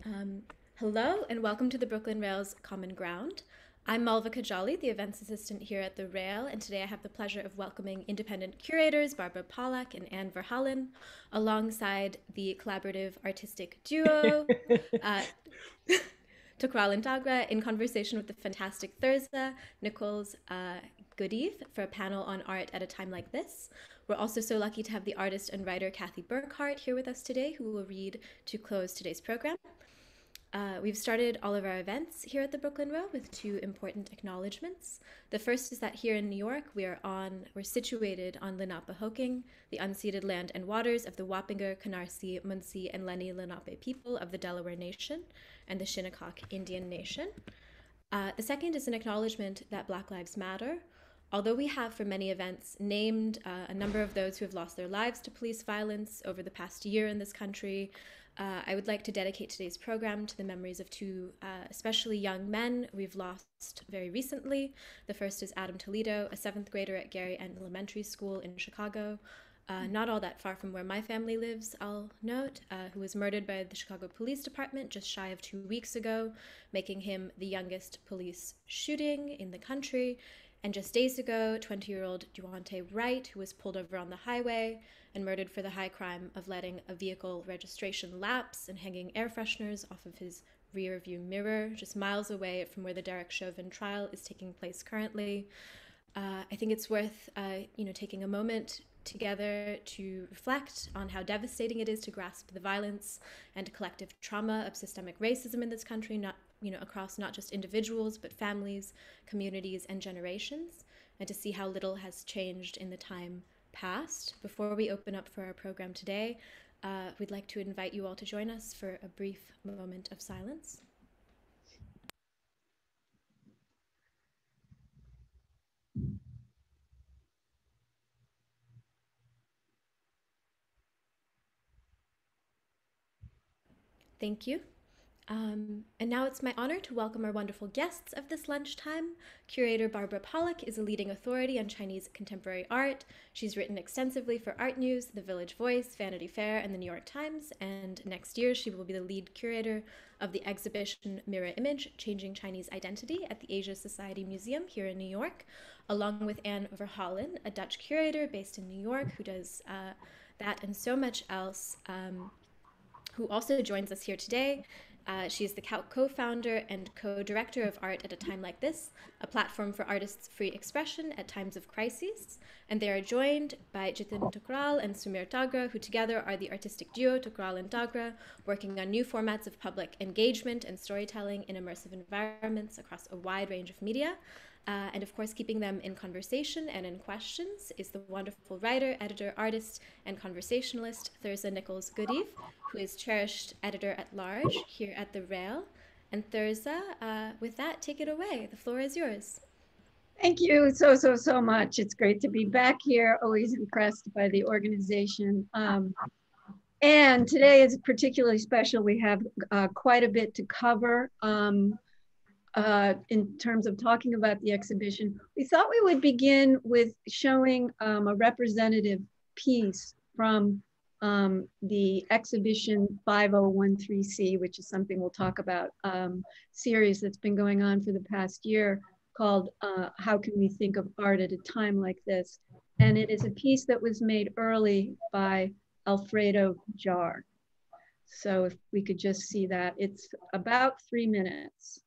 Um, Hello and welcome to the Brooklyn Rail's Common Ground. I'm Malvika Jolly, the events assistant here at the Rail, and today I have the pleasure of welcoming independent curators Barbara Pollack and Anne Verhallen, alongside the collaborative artistic duo uh, Thukral Tagra, in conversation with the fantastic Thyrza, Nichols, Goodeve, for a panel on art at a time like this. We're also so lucky to have the artist and writer Kathe Burkhart here with us today, who will read to close today's program. We've started all of our events here at the Brooklyn Row with two important acknowledgements. The first is that here in New York, we're situated on Lenape-Hoking, the unceded land and waters of the Wappinger, Canarsie, Munsee, and Lenni Lenape people of the Delaware Nation and the Shinnecock Indian Nation. The second is an acknowledgement that Black Lives Matter. Although we have, for many events, named a number of those who have lost their lives to police violence over the past year in this country, I would like to dedicate today's program to the memories of two especially young men we've lost very recently. The first is Adam Toledo, a 7th grader at Gary End Elementary School in Chicago, not all that far from where my family lives, I'll note, who was murdered by the Chicago Police Department just shy of 2 weeks ago, making him the youngest police shooting in the country. And just days ago, 20-year-old Duante Wright, who was pulled over on the highway and murdered for the high crime of letting a vehicle registration lapse and hanging air fresheners off of his rear view mirror, just miles away from where the Derek Chauvin trial is taking place currently. I think it's worth, taking a moment together to reflect on how devastating it is to grasp the violence and collective trauma of systemic racism in this country, across not just individuals, but families, communities, and generations, and to see how little has changed in the time past. Before we open up for our program today, we'd like to invite you all to join us for a brief moment of silence. Thank you. And now it's my honor to welcome our wonderful guests of this lunchtime. Curator Barbara Pollack is a leading authority on Chinese contemporary art. She's written extensively for Artnews, The Village Voice, Vanity Fair, and the New York Times, and next year she will be the lead curator of the exhibition Mirror Image, Changing Chinese Identity at the Asia Society Museum here in New York, along with Anne Verhallen, a Dutch curator based in New York who does that and so much else, who also joins us here today. She is the co-founder and co-director of Art at a Time Like This, a platform for artists' free expression at times of crises. And they are joined by Jitin Thukral and Thukral Tagra, who together are the artistic duo Thukral and Tagra, working on new formats of public engagement and storytelling in immersive environments across a wide range of media. And of course, keeping them in conversation and in questions is the wonderful writer, editor, artist, and conversationalist Thyrza Nichols Goodeve, who is cherished editor-at-large here at the Rail. And Thyrza, with that, take it away. The floor is yours. Thank you so much. It's great to be back here. Always impressed by the organization. And today is particularly special. We have quite a bit to cover. In terms of talking about the exhibition, we thought we would begin with showing a representative piece from the exhibition 5013C, which is something we'll talk about, series that's been going on for the past year called How Can We Think of Art at a Time Like This? And it is a piece that was made early by Alfredo Jar. So if we could just see that, it's about 3 minutes.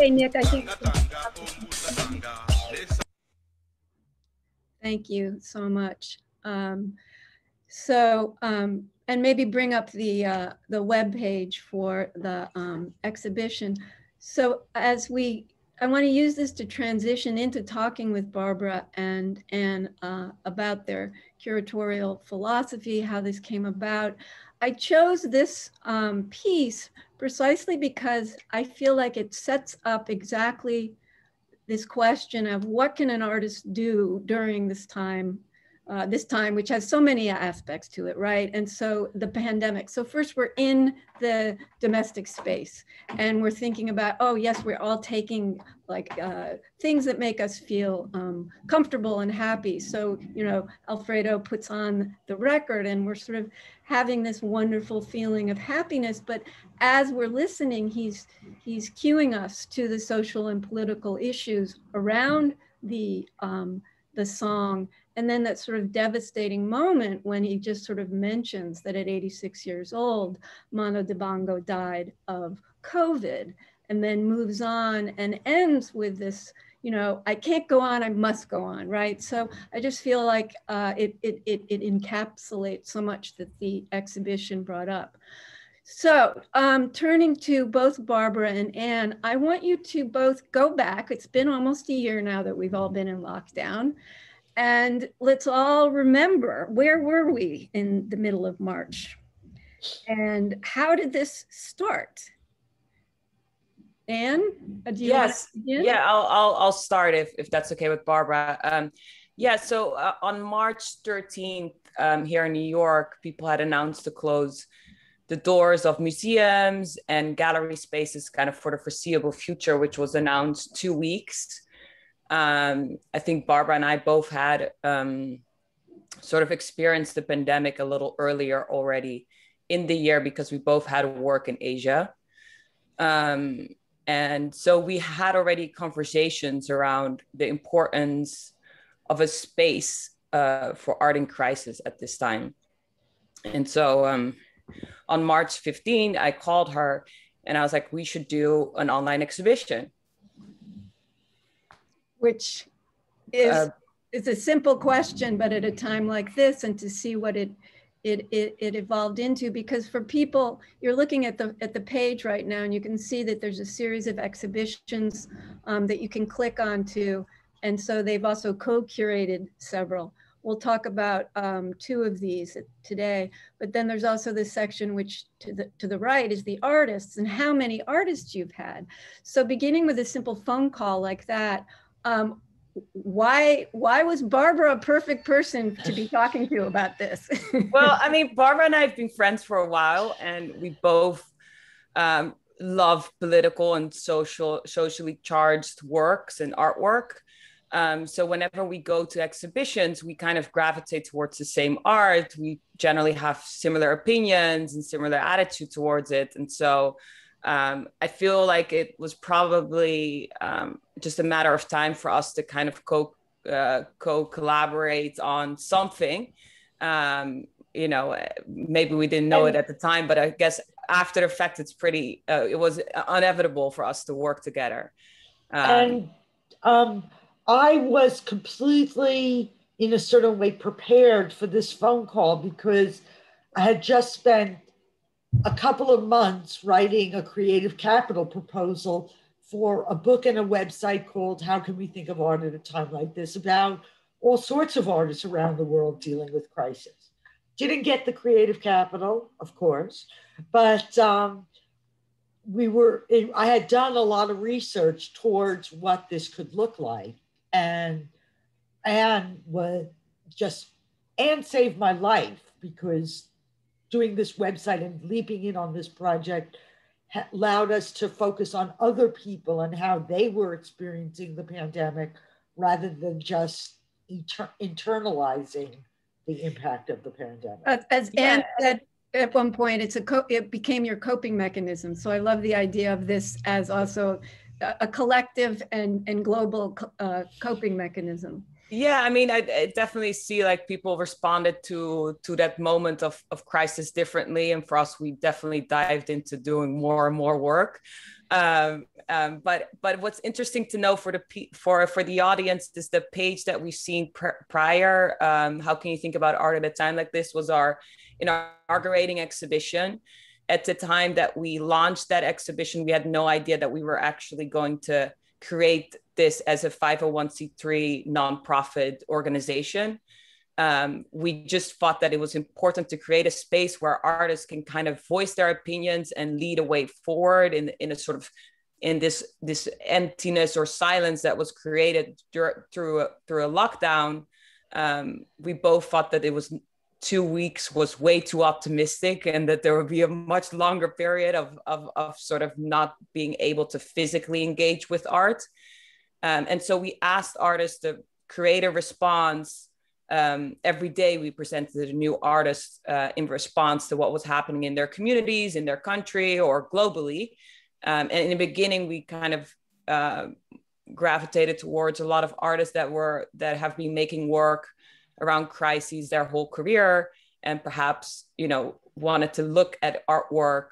Okay, Nick, I think. Thank you so much. And maybe bring up the web page for the exhibition. So I want to use this to transition into talking with Barbara and Anne about their curatorial philosophy, how this came about. I chose this piece precisely because I feel like it sets up exactly this question of what can an artist do during this time, which has so many aspects to it, right? And so the pandemic. So first we're in the domestic space and we're thinking about, oh yes, we're all taking like things that make us feel comfortable and happy. So, you know, Alfredo puts on the record and we're sort of having this wonderful feeling of happiness. But as we're listening, he's cueing us to the social and political issues around the song. And then that sort of devastating moment when he just sort of mentions that at 86 years old, Mano Dibango died of COVID, and then moves on and ends with this, you know, I can't go on, I must go on, right? So I just feel like it encapsulates so much that the exhibition brought up. So turning to both Barbara and Anne, I want you to both go back. It's been almost a year now that we've all been in lockdown. And let's all remember, where were we in the middle of March? And how did this start? Anne, do you want to begin? Yeah, I'll start if that's okay with Barbara. Yeah, so on March 13th, here in New York, people had announced to close the doors of museums and gallery spaces kind of for the foreseeable future, which was announced 2 weeks. I think Barbara and I both had sort of experienced the pandemic a little earlier already in the year because we both had work in Asia. And so we had already conversations around the importance of a space for art in crisis at this time. And so on March 15, I called her and I was like, we should do an online exhibition. Which is a simple question, but at a time like this, and to see what it evolved into, because for people, you're looking at the page right now, and you can see that there's a series of exhibitions that you can click onto, and so they've also co-curated several. We'll talk about two of these today, but then there's also this section which to the right is the artists and how many artists you've had. So beginning with a simple phone call like that, why was Barbara a perfect person to be talking to about this? Well, I mean, Barbara and I have been friends for a while, and we both love political and socially charged works and artwork. So whenever we go to exhibitions, we kind of gravitate towards the same art. We generally have similar opinions and similar attitude towards it. And so I feel like it was probably just a matter of time for us to kind of co-collaborate on something. You know, maybe we didn't know it at the time, but I guess after the fact, it was inevitable for us to work together. I was completely, in a certain way, prepared for this phone call because I had just spent a couple of months writing a creative capital proposal for a book and a website called How Can We Think of Art at a Time Like This, about all sorts of artists around the world dealing with crisis. Didn't get the creative capital, of course, but I had done a lot of research towards what this could look like. And Anne saved my life, because doing this website and leaping in on this project allowed us to focus on other people and how they were experiencing the pandemic, rather than just internalizing the impact of the pandemic. As Anne said at one point, it became your coping mechanism. So I love the idea of this as also a collective and global coping mechanism. Yeah, I mean, I definitely see like people responded to that moment of crisis differently, and for us, we definitely dived into doing more and more work. But what's interesting to know for the audience is the page that we've seen prior. How can you think about art at a time like this? Was our inaugurating exhibition. At the time that we launched that exhibition, we had no idea that we were actually going to create this as a 501c3 nonprofit organization. We just thought that it was important to create a space where artists can kind of voice their opinions and lead a way forward in a sort of in this emptiness or silence that was created through a lockdown. We both thought that it was 2 weeks was way too optimistic, and that there would be a much longer period of sort of not being able to physically engage with art. And so we asked artists to create a response. Every day we presented a new artist in response to what was happening in their communities, in their country, or globally. And in the beginning, we kind of gravitated towards a lot of artists that have been making work around crises their whole career, and perhaps, wanted to look at artwork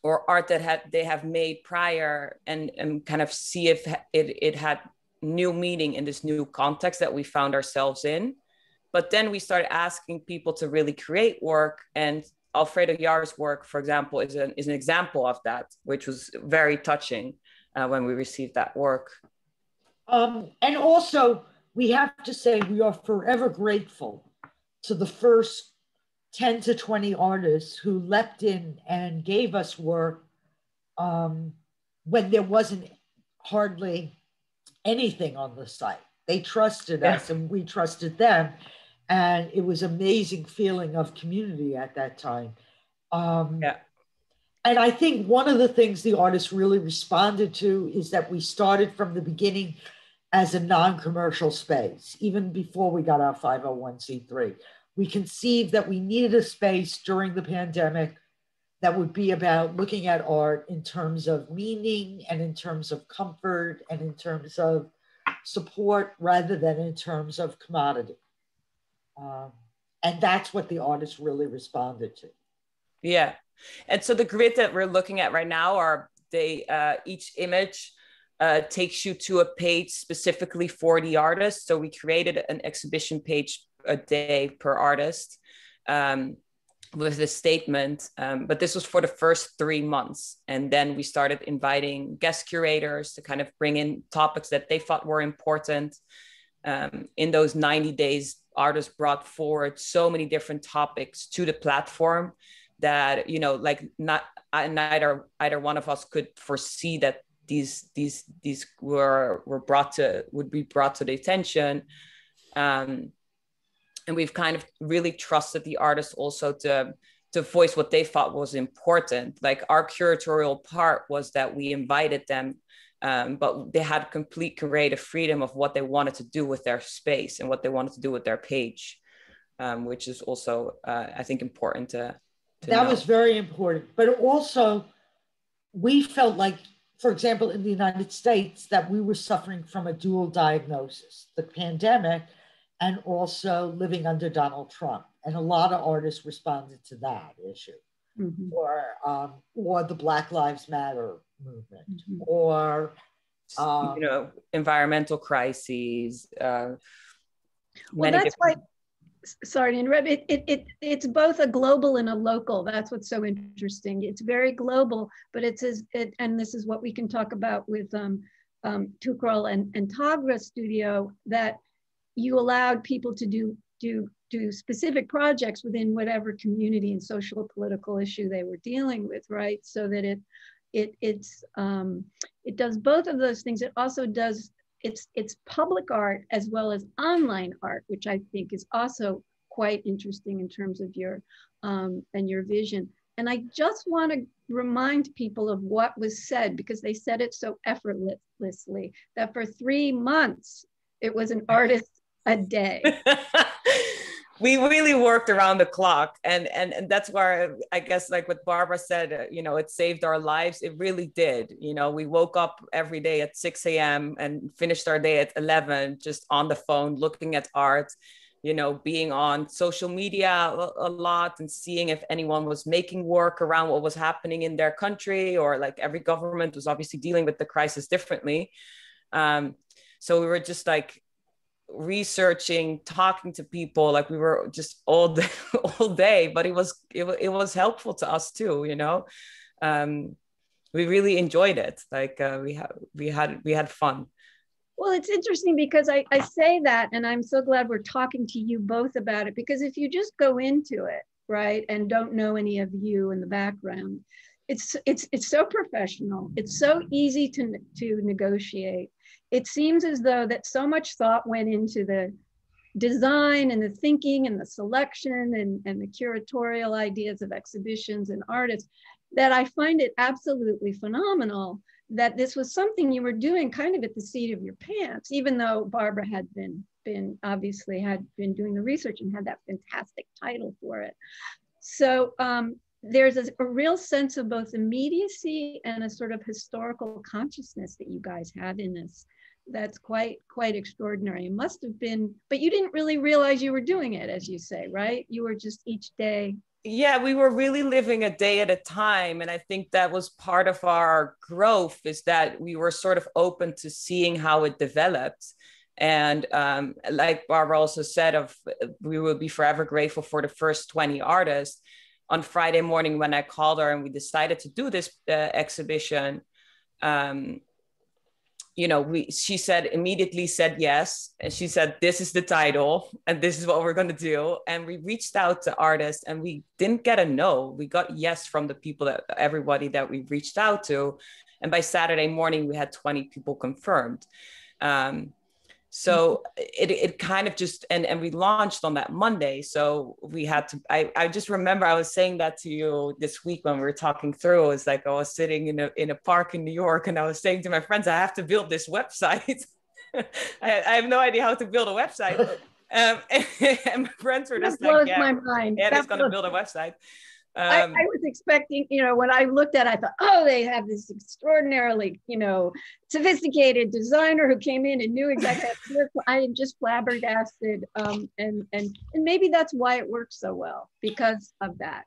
or art that they have made prior and kind of see if it had new meaning in this new context that we found ourselves in. But then we started asking people to really create work, and Alfredo Yar's work, for example, is an example of that, which was very touching when we received that work. And also, we have to say we are forever grateful to the first 10 to 20 artists who leapt in and gave us work when there wasn't hardly anything on the site. They trusted us and we trusted them. And it was an amazing feeling of community at that time. And I think one of the things the artists really responded to is that we started from the beginning as a non-commercial space, even before we got our 501c3. We conceived that we needed a space during the pandemic that would be about looking at art in terms of meaning and in terms of comfort and in terms of support rather than in terms of commodity. And that's what the artists really responded to. Yeah. And so the grid that we're looking at right now are each image takes you to a page specifically for the artist. So we created an exhibition page a day per artist with this statement. But this was for the first 3 months. And then we started inviting guest curators to kind of bring in topics that they thought were important. In those 90 days, artists brought forward so many different topics to the platform that, you know, like neither one of us could foresee that these would be brought to the attention. And we've kind of really trusted the artists also to voice what they thought was important. Like our curatorial part was that we invited them, but they had complete creative freedom of what they wanted to do with their space and what they wanted to do with their page, which is also, I think, important to that know. was very important. But also, we felt like, for example, in the United States, that we were suffering from a dual diagnosis, the pandemic and also living under Donald Trump. And a lot of artists responded to that issue, or the Black Lives Matter movement, or you know, environmental crises. Well, that's why. Sorry to interrupt. It's both a global and a local. That's what's so interesting. It's very global, but and this is what we can talk about with Thukral and Tagra Studio, that you allowed people to do specific projects within whatever community and social political issue they were dealing with, right? So that it does both of those things. It also does. It's public art as well as online art, which I think is also quite interesting in terms of your and your vision. And I just want to remind people of what was said, because they said it so effortlessly, that for 3 months, it was an artist a day. We really worked around the clock, and that's where I guess, like what Barbara said, you know, it saved our lives. It really did. You know, we woke up every day at 6 a.m. and finished our day at 11, just on the phone, looking at art, you know, being on social media a lot and seeing if anyone was making work around what was happening in their country, or like every government was obviously dealing with the crisis differently. So we were just like researching, talking to people, like we were just all day, but it was helpful to us too, you know. We really enjoyed it. Like we had fun. Well, it's interesting because I say that, and I'm so glad we're talking to you both about it, because if you just go into it, right, and don't know any of you in the background, it's so professional. It's so easy to negotiate. It seems as though that so much thought went into the design and the thinking and the selection and the curatorial ideas of exhibitions and artists, that I find it absolutely phenomenal that this was something you were doing kind of at the seat of your pants, even though Barbara had been doing the research and had that fantastic title for it. So there's a real sense of both immediacy and a sort of historical consciousness that you guys have in this. That's quite extraordinary. It must have been, but you didn't really realize you were doing it, as you say, right? You were just each day. Yeah, we were really living a day at a time. And I think that was part of our growth, is that we were sort of open to seeing how it developed. And like Barbara also said, we will be forever grateful for the first 20 artists. On Friday morning, when I called her and we decided to do this exhibition, you know, she immediately said yes. And she said, this is the title and this is what we're going to do. And we reached out to artists and we didn't get a no. We got yes from the people, everybody that we reached out to. And by Saturday morning, we had 20 people confirmed. So it kind of just, and we launched on that Monday. So we had to, I just remember I was saying that to you this week when we were talking through. It's like I was sitting in a park in New York and I was saying to my friends, I have to build this website. I have no idea how to build a website. And my friends were just like, yeah, Annie's going to build a website. I was expecting, when I looked at it, I thought, oh, they have this extraordinarily, sophisticated designer who came in and knew exactly how to work. I am just flabbergasted. And maybe that's why it works so well, because of that,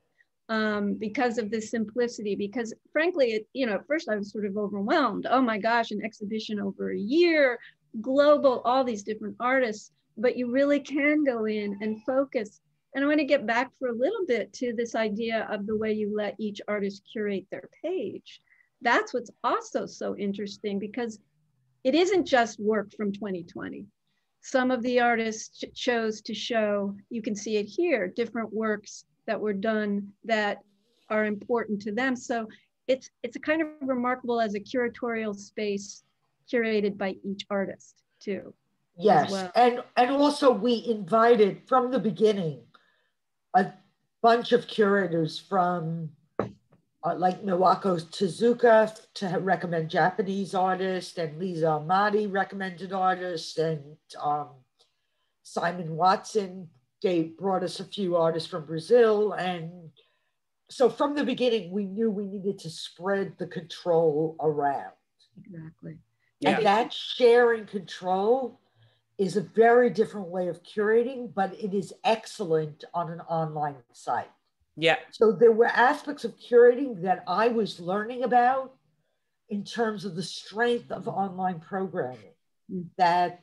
because of the simplicity, because frankly, at first I was sort of overwhelmed. Oh my gosh, an exhibition over a year, global, all these different artists, but you really can go in and focus. And I want to get back for a little bit to this idea of the way you let each artist curate their page. That's what's also so interesting, because it isn't just work from 2020. Some of the artists chose to show, you can see it here, different works that were done that are important to them. So it's a kind of remarkable as a curatorial space curated by each artist too. Yes, well. and also we invited from the beginning a bunch of curators from like Miwako Tezuka to recommend Japanese artists, and Lisa Amati recommended artists, and Simon Watson brought us a few artists from Brazil. And so from the beginning, we knew we needed to spread the control around. Exactly. And that sharing control is a very different way of curating, but it is excellent on an online site. Yeah. So there were aspects of curating that I was learning about in terms of the strength of online programming that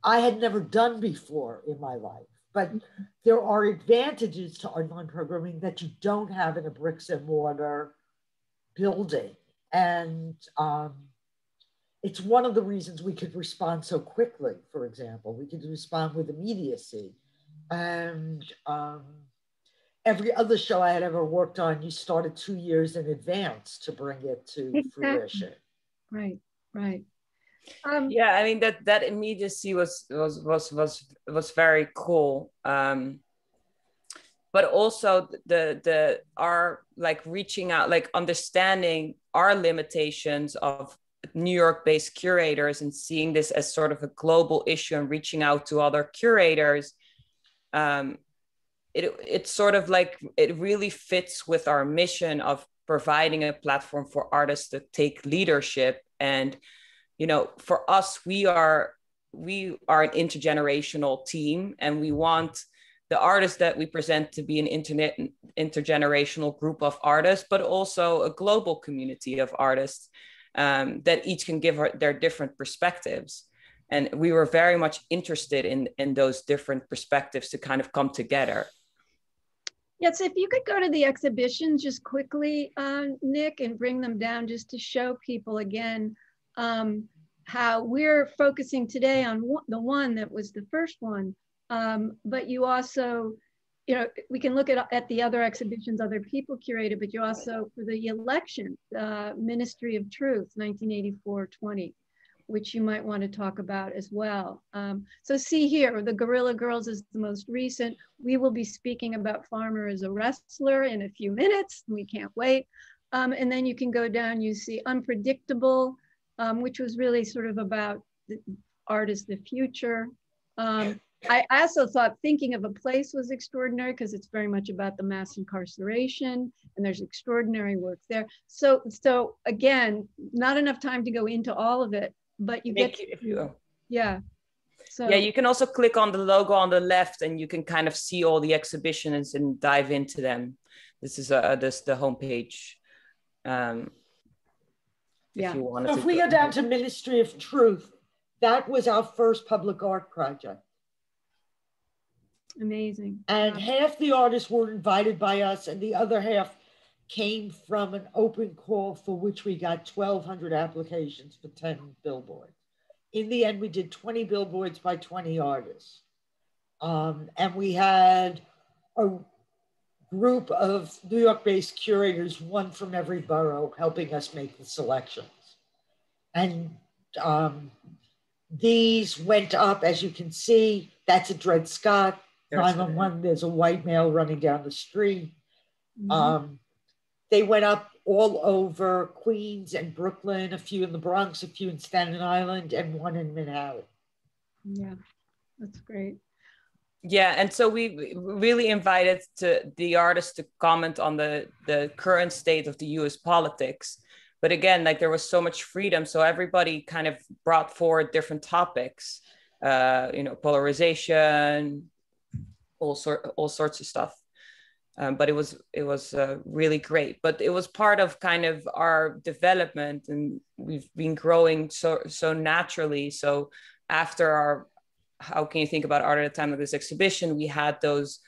I had never done before in my life. But there are advantages to online programming that you don't have in a bricks and mortar building. And it's one of the reasons we could respond so quickly. For example, we could respond with immediacy. And every other show I had ever worked on, you started 2 years in advance to bring it to fruition. Right. Yeah, I mean that immediacy was very cool. But also our like reaching out, like understanding our limitations of New York-based curators and seeing this as sort of a global issue and reaching out to other curators. It's sort of like it really fits with our mission of providing a platform for artists to take leadership. And for us, we are an intergenerational team, and we want the artists that we present to be an intergenerational group of artists, but also a global community of artists that each can give their different perspectives. And we were very much interested in those different perspectives to kind of come together. Yes, if you could go to the exhibition just quickly, Nick, and bring them down just to show people again how we're focusing today on the one that was the first one. But you also, we can look at the other exhibitions other people curated, but you also, for the election, Ministry of Truth, 1984-20, which you might want to talk about as well. So see here, the Guerrilla Girls is the most recent. We will be speaking about Farmer as a wrestler in a few minutes. We can't wait. And then you can go down, you see Unpredictable, which was really sort of about the art as the future. I also thought Thinking of a Place was extraordinary because it's very much about the mass incarceration, and there's extraordinary work there. So again, not enough time to go into all of it, but you get to, yeah. So yeah, you can also click on the logo on the left, and you can kind of see all the exhibitions and dive into them. This is the homepage. If you wanted so to if we go down to Ministry of Truth, that was our first public art project. Amazing. And half the artists were invited by us, and the other half came from an open call for which we got 1,200 applications for 10 billboards. In the end, we did 20 billboards by 20 artists. And we had a group of New York-based curators, one from every borough, helping us make the selections. And these went up, as you can see, that's a Dred Scott. 911, there's a white male running down the street. Mm-hmm. They went up all over Queens and Brooklyn, a few in the Bronx, a few in Staten Island, and one in Manhattan. Yeah, that's great. Yeah, and so we really invited the artists to comment on the current state of the U.S. politics. But again, like there was so much freedom, so everybody kind of brought forward different topics, polarization, all sorts of stuff. But it was really great. But it was part of kind of our development, and we've been growing so naturally. So after our how can you think about art at a time of this exhibition, we had those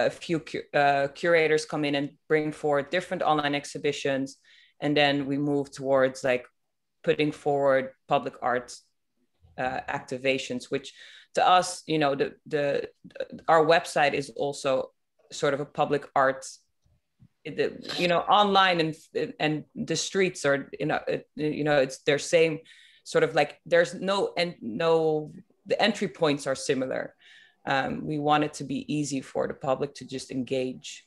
few curators come in and bring forward different online exhibitions, and then we moved towards like putting forward public art activations, which to us, our website is also sort of a public art, online, and the streets are it's their same sort of like there's no the entry points are similar. We want it to be easy for the public to just engage.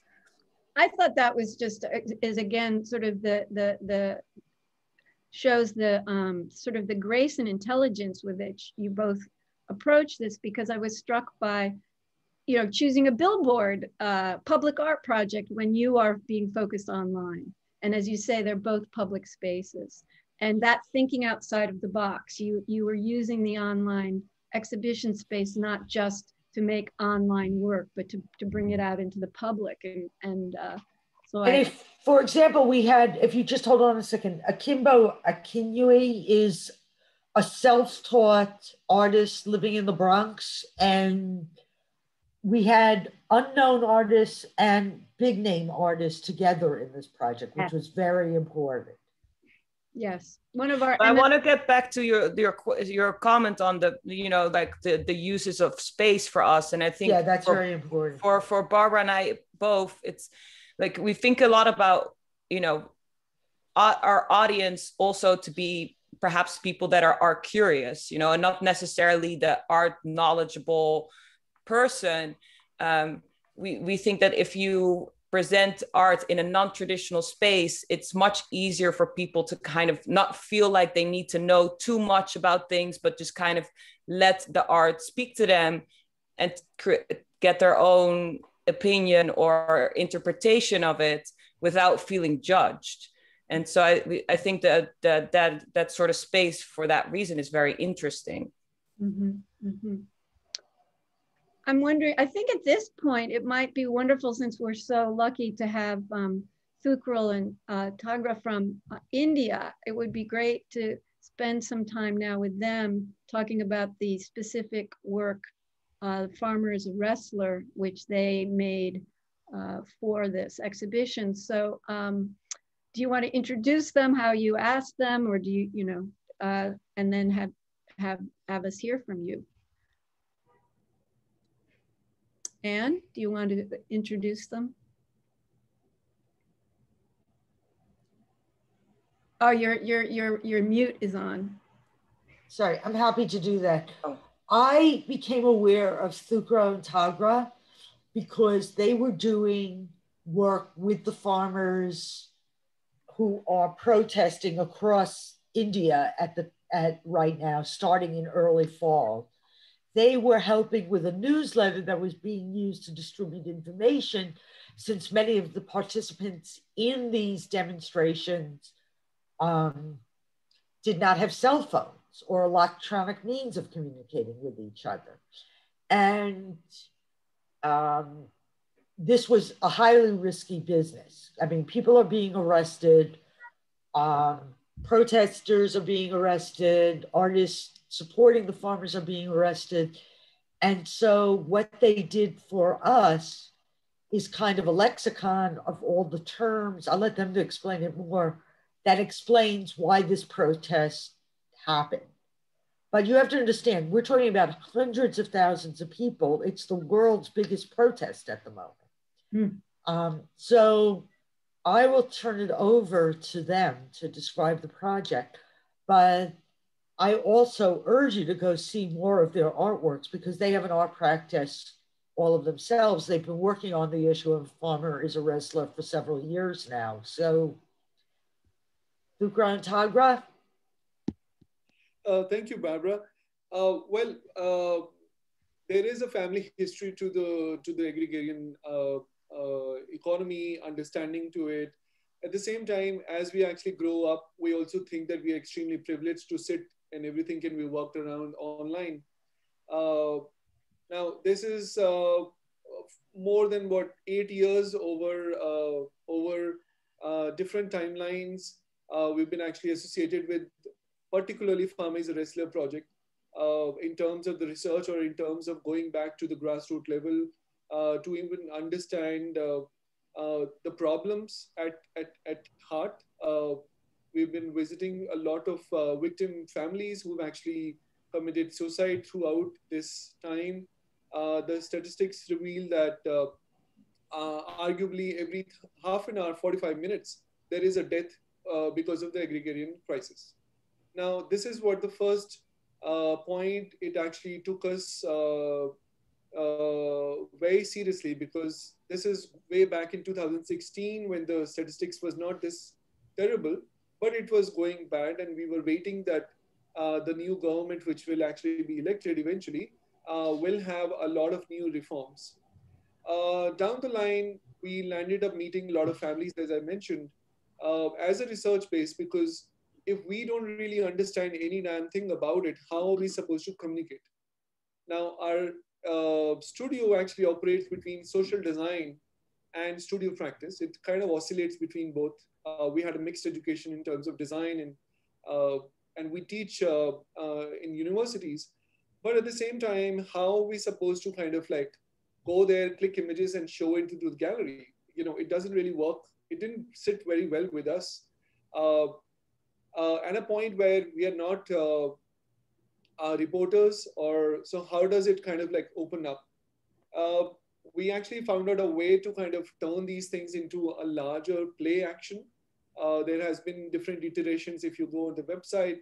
I thought that was just is again sort of the shows the sort of the grace and intelligence with which you both approach this, because I was struck by choosing a billboard public art project when you are being focused online, and as you say, they're both public spaces, and that thinking outside of the box. You were using the online exhibition space not just to make online work, but to bring it out into the public. And if, for example, we had, if you just hold on a second, Akimbo Akinwumi is a self-taught artist living in the Bronx, and we had unknown artists and big name artists together in this project, which was very important. Yes, one of our. I want to get back to your comment on the the uses of space for us, and I think that's very important for Barbara and I both. It's like we think a lot about our audience also to be perhaps people that are curious, and not necessarily the art knowledgeable person. We think that if you present art in a non-traditional space, it's much easier for people to kind of not feel like they need to know too much about things, but just kind of let the art speak to them and get their own opinion or interpretation of it without feeling judged. And so I think that sort of space for that reason is very interesting. Mm-hmm. Mm-hmm. I'm wondering, I think at this point, it might be wonderful, since we're so lucky to have Thukral and Tagra from India. It would be great to spend some time now with them talking about the specific work, Farmer is a Wrestler, which they made for this exhibition. So do you want to introduce them, how you asked them, or do you, and then have us hear from you? Anne, do you want to introduce them? Oh, your mute is on. Sorry, I'm happy to do that. I became aware of Thukral Tagra because they were doing work with the farmers who are protesting across India at right now, starting in early fall. They were helping with a newsletter that was being used to distribute information, since many of the participants in these demonstrations did not have cell phones or electronic means of communicating with each other. And this was a highly risky business. I mean, people are being arrested, protesters are being arrested, artists supporting the farmers are being arrested. And so what they did for us is kind of a lexicon of all the terms. I'll let them to explain it more. That explains why this protest happened. But you have to understand, we're talking about hundreds of thousands of people. It's the world's biggest protest at the moment. So I will turn it over to them to describe the project. But I also urge you to go see more of their artworks, because they have an art practice all of themselves. They've been working on the issue of Farmer is a Wrestler for several years now. So, Thukral Tagra. Thank you, Barbara. there is a family history to the agrarian economy, understanding to it. At the same time, as we actually grow up, we also think that we are extremely privileged to sit and everything can be worked around online. Uh, Now, this is more than what 8 years over different timelines. We've been actually associated with, particularly Farmer is a Wrestler project, in terms of the research or in terms of going back to the grassroots level to even understand the problems at heart. We've been visiting a lot of victim families who've actually committed suicide throughout this time. The statistics reveal that arguably every half an hour, 45 minutes, there is a death because of the agrarian crisis. Now, this is what the first point it actually took us very seriously, because this is way back in 2016 when the statistics was not this terrible, but it was going bad, and we were waiting that the new government, which will actually be elected eventually, will have a lot of new reforms. Down the line, we landed up meeting a lot of families, as I mentioned, as a research base, because if we don't really understand any damn thing about it, how are we supposed to communicate? Now, our studio actually operates between social design and studio practice. It kind of oscillates between both. We had a mixed education in terms of design, uh, and we teach in universities. But at the same time, how are we supposed to kind of like go there, click images, and show it to the gallery? You know, it doesn't really work. It didn't sit very well with us. Uh, at a point where we are not reporters, or so how does it kind of like open up? uh, we actually found out a way to kind of turn these things into a larger play action. There has been different iterations. If you go on the website,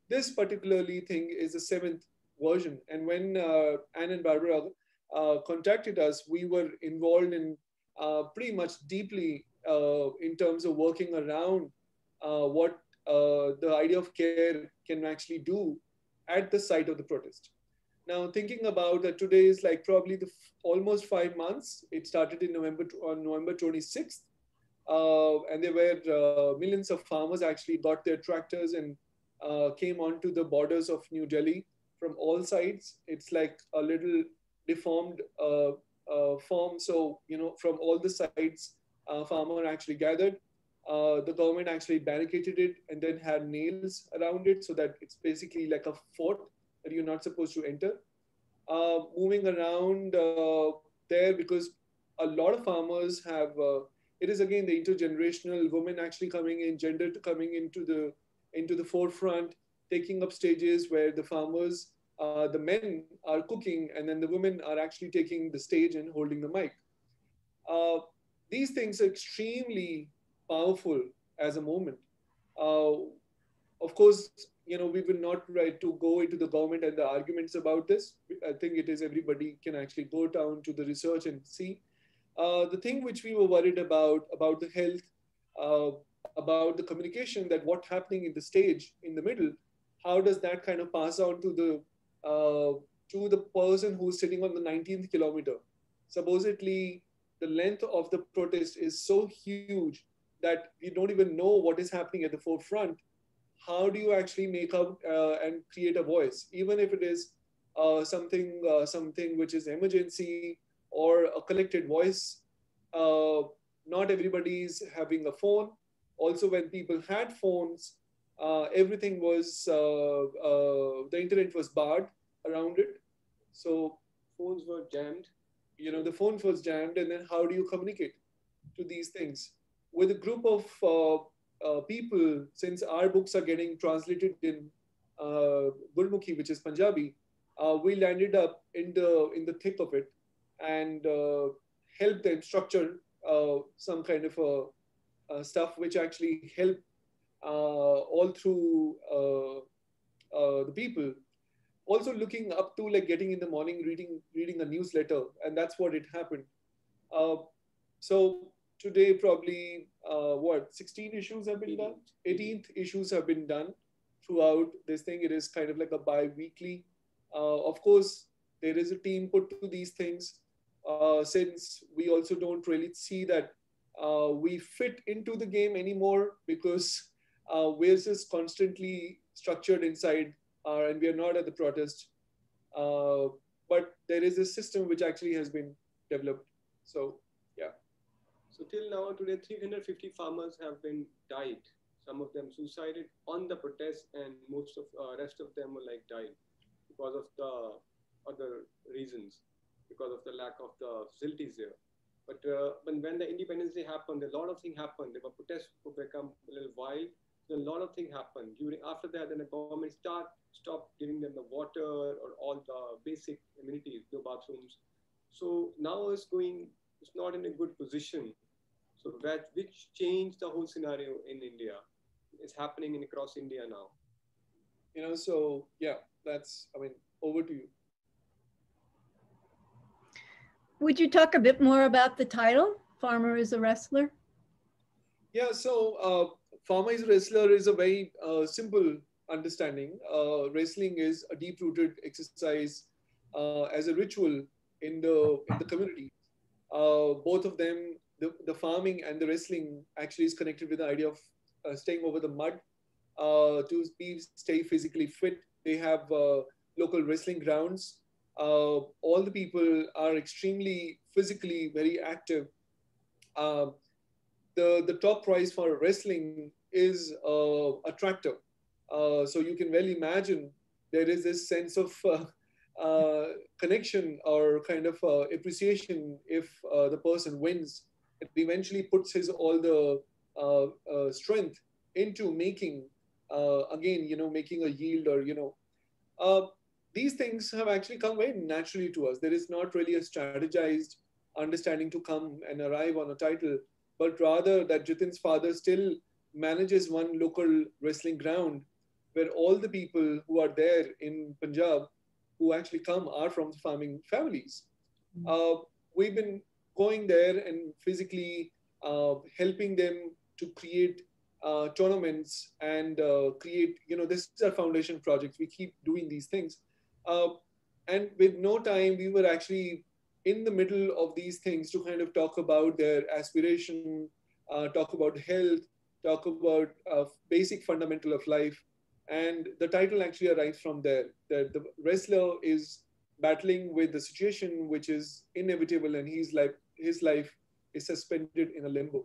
this particularly thing is the seventh version. And when Anne and Barbara contacted us, we were involved in pretty much deeply in terms of working around what the idea of care can actually do at the site of the protest. Now, thinking about that, today is like probably almost 5 months. It started in on November 26th, and there were millions of farmers actually got their tractors and came onto the borders of New Delhi from all sides. It's like a little deformed form, so you know from all the sides, farmer actually gathered. The government actually barricaded it and then had nails around it so that it's basically like a fort that you're not supposed to enter. Moving around there, because a lot of farmers have it is again the intergenerational women actually coming in, gender coming into the forefront, taking up stages where the farmers, the men are cooking, and then the women are actually taking the stage and holding the mic. uh, these things are extremely powerful as a moment. uh, of course, you know, we will not try to go into the government and the arguments about this. I think it is everybody can actually go down to the research and see. The thing which we were worried about the health, uh, about the communication, that what happening in the stage in the middle, how does that kind of pass on to the person who's sitting on the 19th kilometer? Supposedly, the length of the protest is so huge that we don't even know what is happening at the forefront. How do you actually make up and create a voice, even if it is something which is emergency or a collected voice? uh, Not everybody is having a phone. Also, when people had phones, everything was the internet was barred around it, so phones were jammed. You know, the phone was jammed, and then how do you communicate to these things with a group of people? Since our books are getting translated in Gurmukhi, which is Punjabi, we landed up in the thick of it, and helped them structure some kind of stuff which actually help all through the people. Also looking up to like getting in the morning, reading a newsletter, and that's what it happened. Uh, so today probably what 16 issues have been done, 18th issues have been done throughout this thing. It is kind of like a bi-weekly. Of course, there is a team put to these things, since we also don't really see that we fit into the game anymore, because we're just constantly structured inside, and we are not at the protest. But there is a system which actually has been developed. So, yeah. So till now, today, 350 farmers have been died. Some of them suicided on the protest, and most of rest of them were like died because of the other reasons, because of the lack of the facilities there. But when the Independence Day happened, a lot of things happened. There were protests who become a little wild. So a lot of things happened. After that, then the government stopped giving them the water or all the basic amenities, the bathrooms. So now it's not in a good position. So which changed the whole scenario in India. It's happening across India now. So yeah, over to you. Would you talk a bit more about the title, Farmer is a Wrestler? Yeah, so Farmer is a Wrestler is a very simple understanding. Wrestling is a deep-rooted exercise as a ritual in the community. Both of them, the farming and the wrestling, actually is connected with the idea of staying over the mud to stay physically fit. They have local wrestling grounds. All the people are extremely physically very active. The top prize for wrestling is a tractor. So you can well imagine there is this sense of connection or kind of appreciation if the person wins. It eventually puts his all the strength into making making a yield, or these things have actually come very naturally to us. There is not really a strategized understanding to come and arrive on a title, but rather that Jitin's father still manages one local wrestling ground where all the people who are there in Punjab who actually come are from farming families. We've been going there and physically helping them to create tournaments and create, this is our foundation project. We keep doing these things. And with no time, we were actually in the middle of these things to kind of talk about their aspiration, talk about health, talk about basic fundamental of life. And the title actually arrives from there, that the wrestler is battling with the situation which is inevitable, and his life is suspended in a limbo.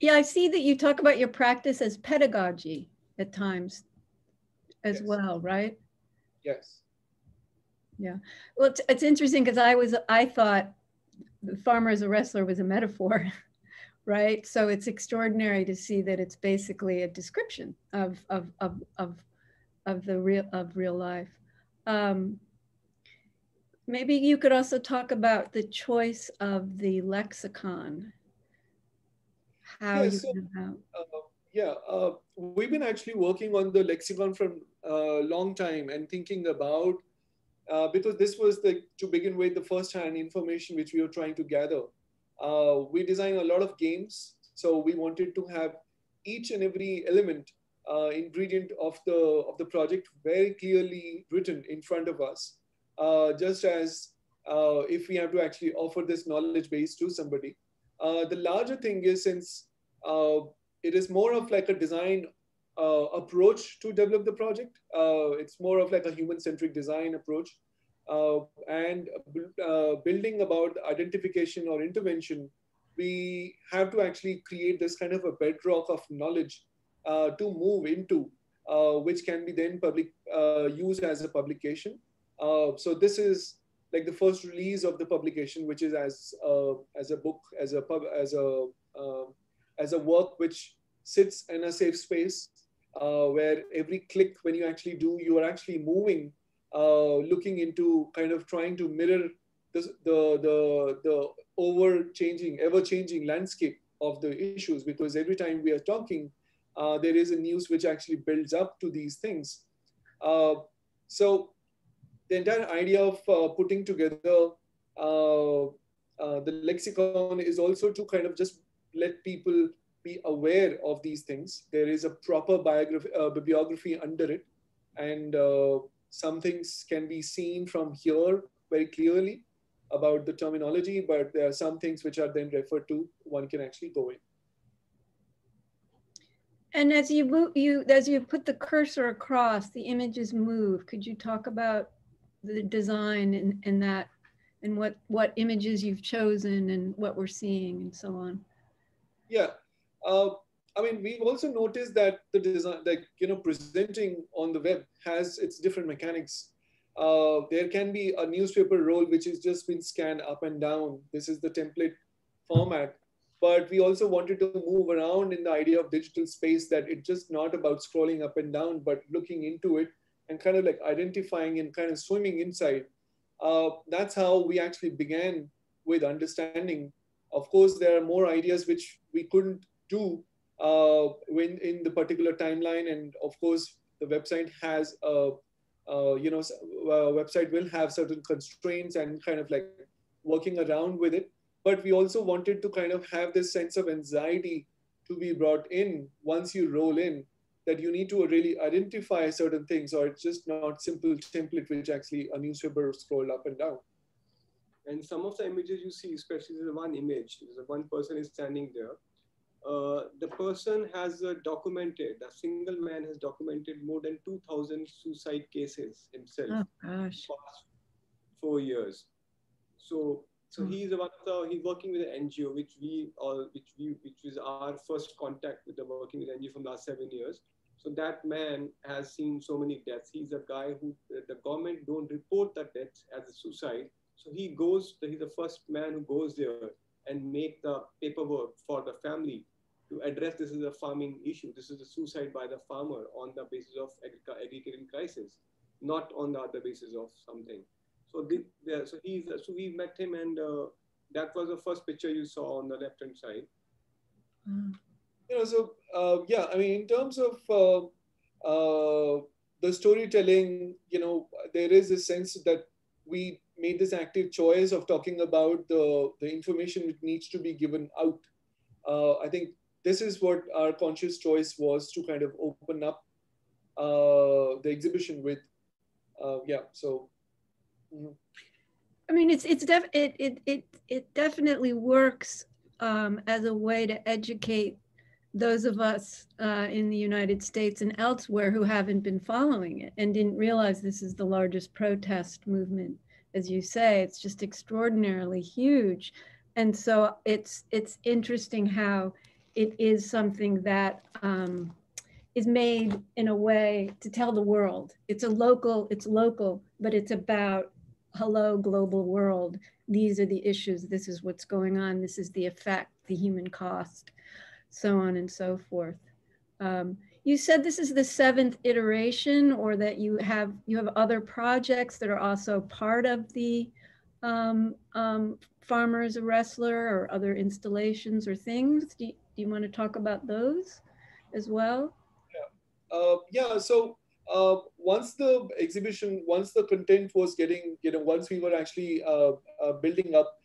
Yeah, I see that you talk about your practice as pedagogy at times as well, right? Yes. Yeah. Well, it's interesting because I thought the farmer as a wrestler was a metaphor, right? So it's extraordinary to see that it's basically a description of real life. Maybe you could also talk about the choice of the lexicon. We've been actually working on the lexicon for a long time and thinking about, because this was to begin with, the first-hand information which we were trying to gather. We designed a lot of games, so we wanted to have each and every element, ingredient of the project very clearly written in front of us, just as if we have to actually offer this knowledge base to somebody. The larger thing is, since it is more of like a design approach to develop the project, it's more of like a human-centric design approach, and building about identification or intervention, we have to actually create this kind of a bedrock of knowledge to move into, which can be then used as a publication. So this is like the first release of the publication, which is as a book, as a work which sits in a safe space, where every click when you actually do, you are actually moving, looking into kind of trying to mirror the ever-changing landscape of the issues, because every time we are talking, there is a news which actually builds up to these things. So the entire idea of putting together the lexicon is also to kind of just let people be aware of these things. There is a proper bibliography under it. And some things can be seen from here very clearly about the terminology, but there are some things which are then referred to, one can actually go in. And as you move, as you put the cursor across, the images move. Could you talk about the design and that, and what images you've chosen and what we're seeing and so on? Yeah, I mean, we've also noticed that the design, like, presenting on the web has its different mechanics. There can be a newspaper roll which has just been scanned up and down. This is the template format. But we also wanted to move around in the idea of digital space, that it's just not about scrolling up and down, but looking into it and kind of like identifying and kind of swimming inside. That's how we actually began with understanding. Of course, there are more ideas which we couldn't do when in the particular timeline. And of course, the website has website will have certain constraints and kind of like working around with it. But we also wanted to kind of have this sense of anxiety to be brought in once you roll in, that you need to really identify certain things, or it's just not simple template which actually a newspaper scroll up and down. And some of the images you see, especially the one image, one person is standing there. The person has documented, a single man has documented more than 2,000 suicide cases himself. Oh gosh. Past 4 years. So he's he's working with an NGO, which is our first contact with the working with NGO from the last 7 years. So that man has seen so many deaths. He's a guy who the government don't report the deaths as a suicide. So he's the first man who goes there and make the paperwork for the family to address this is a farming issue. This is a suicide by the farmer on the basis of agricultural crisis, not on the other basis of something. So we met him, and that was the first picture you saw on the left-hand side. Yeah, I mean, in terms of the storytelling, there is a sense that we made this active choice of talking about the information which needs to be given out. I think this is what our conscious choice was, to kind of open up the exhibition with. I mean, it definitely works as a way to educate those of us in the United States and elsewhere who haven't been following it and didn't realize this is the largest protest movement. As you say, it's just extraordinarily huge. And so it's interesting how it is something that is made in a way to tell the world. It's local, but it's about, hello, global world. These are the issues. This is what's going on. This is the effect, the human cost, so on and so forth. You said this is the 7th iteration, or that you have other projects that are also part of the Farmer as a Wrestler, or other installations or things. Do you want to talk about those as well? So once the exhibition, once the content was getting, once we were actually building up,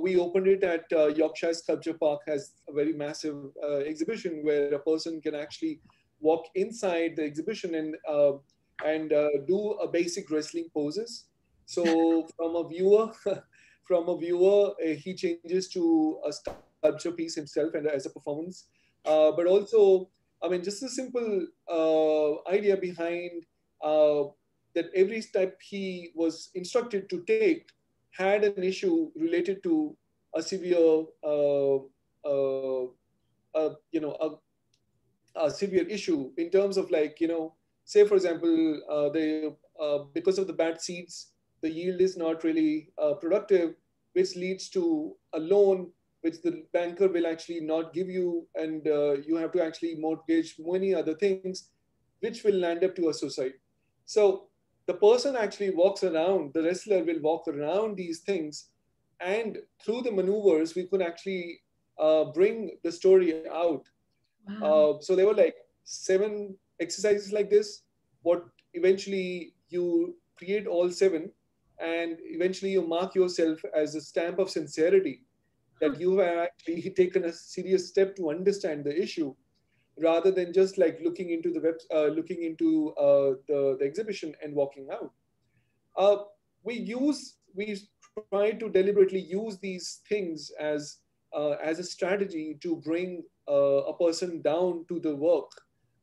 we opened it at Yorkshire Sculpture Park. Has a very massive exhibition where a person can actually walk inside the exhibition and do a basic wrestling poses. So from a viewer, he changes to a sculpture piece himself and as a performance. But also, I mean, just a simple idea behind that every step he was instructed to take had an issue related to a severe, a severe issue in terms of, like, say for example, because of the bad seeds, the yield is not really productive, which leads to a loan which the banker will actually not give you, and you have to actually mortgage many other things, which will land up to a suicide. So the person actually walks around, the wrestler will walk around these things, and through the maneuvers, we could actually bring the story out. Wow. So there were like 7 exercises like this. What eventually you create all 7, and eventually you mark yourself as a stamp of sincerity that you have actually taken a serious step to understand the issue. rather than just like looking into the the exhibition and walking out. We try to deliberately use these things as a strategy to bring a person down to the work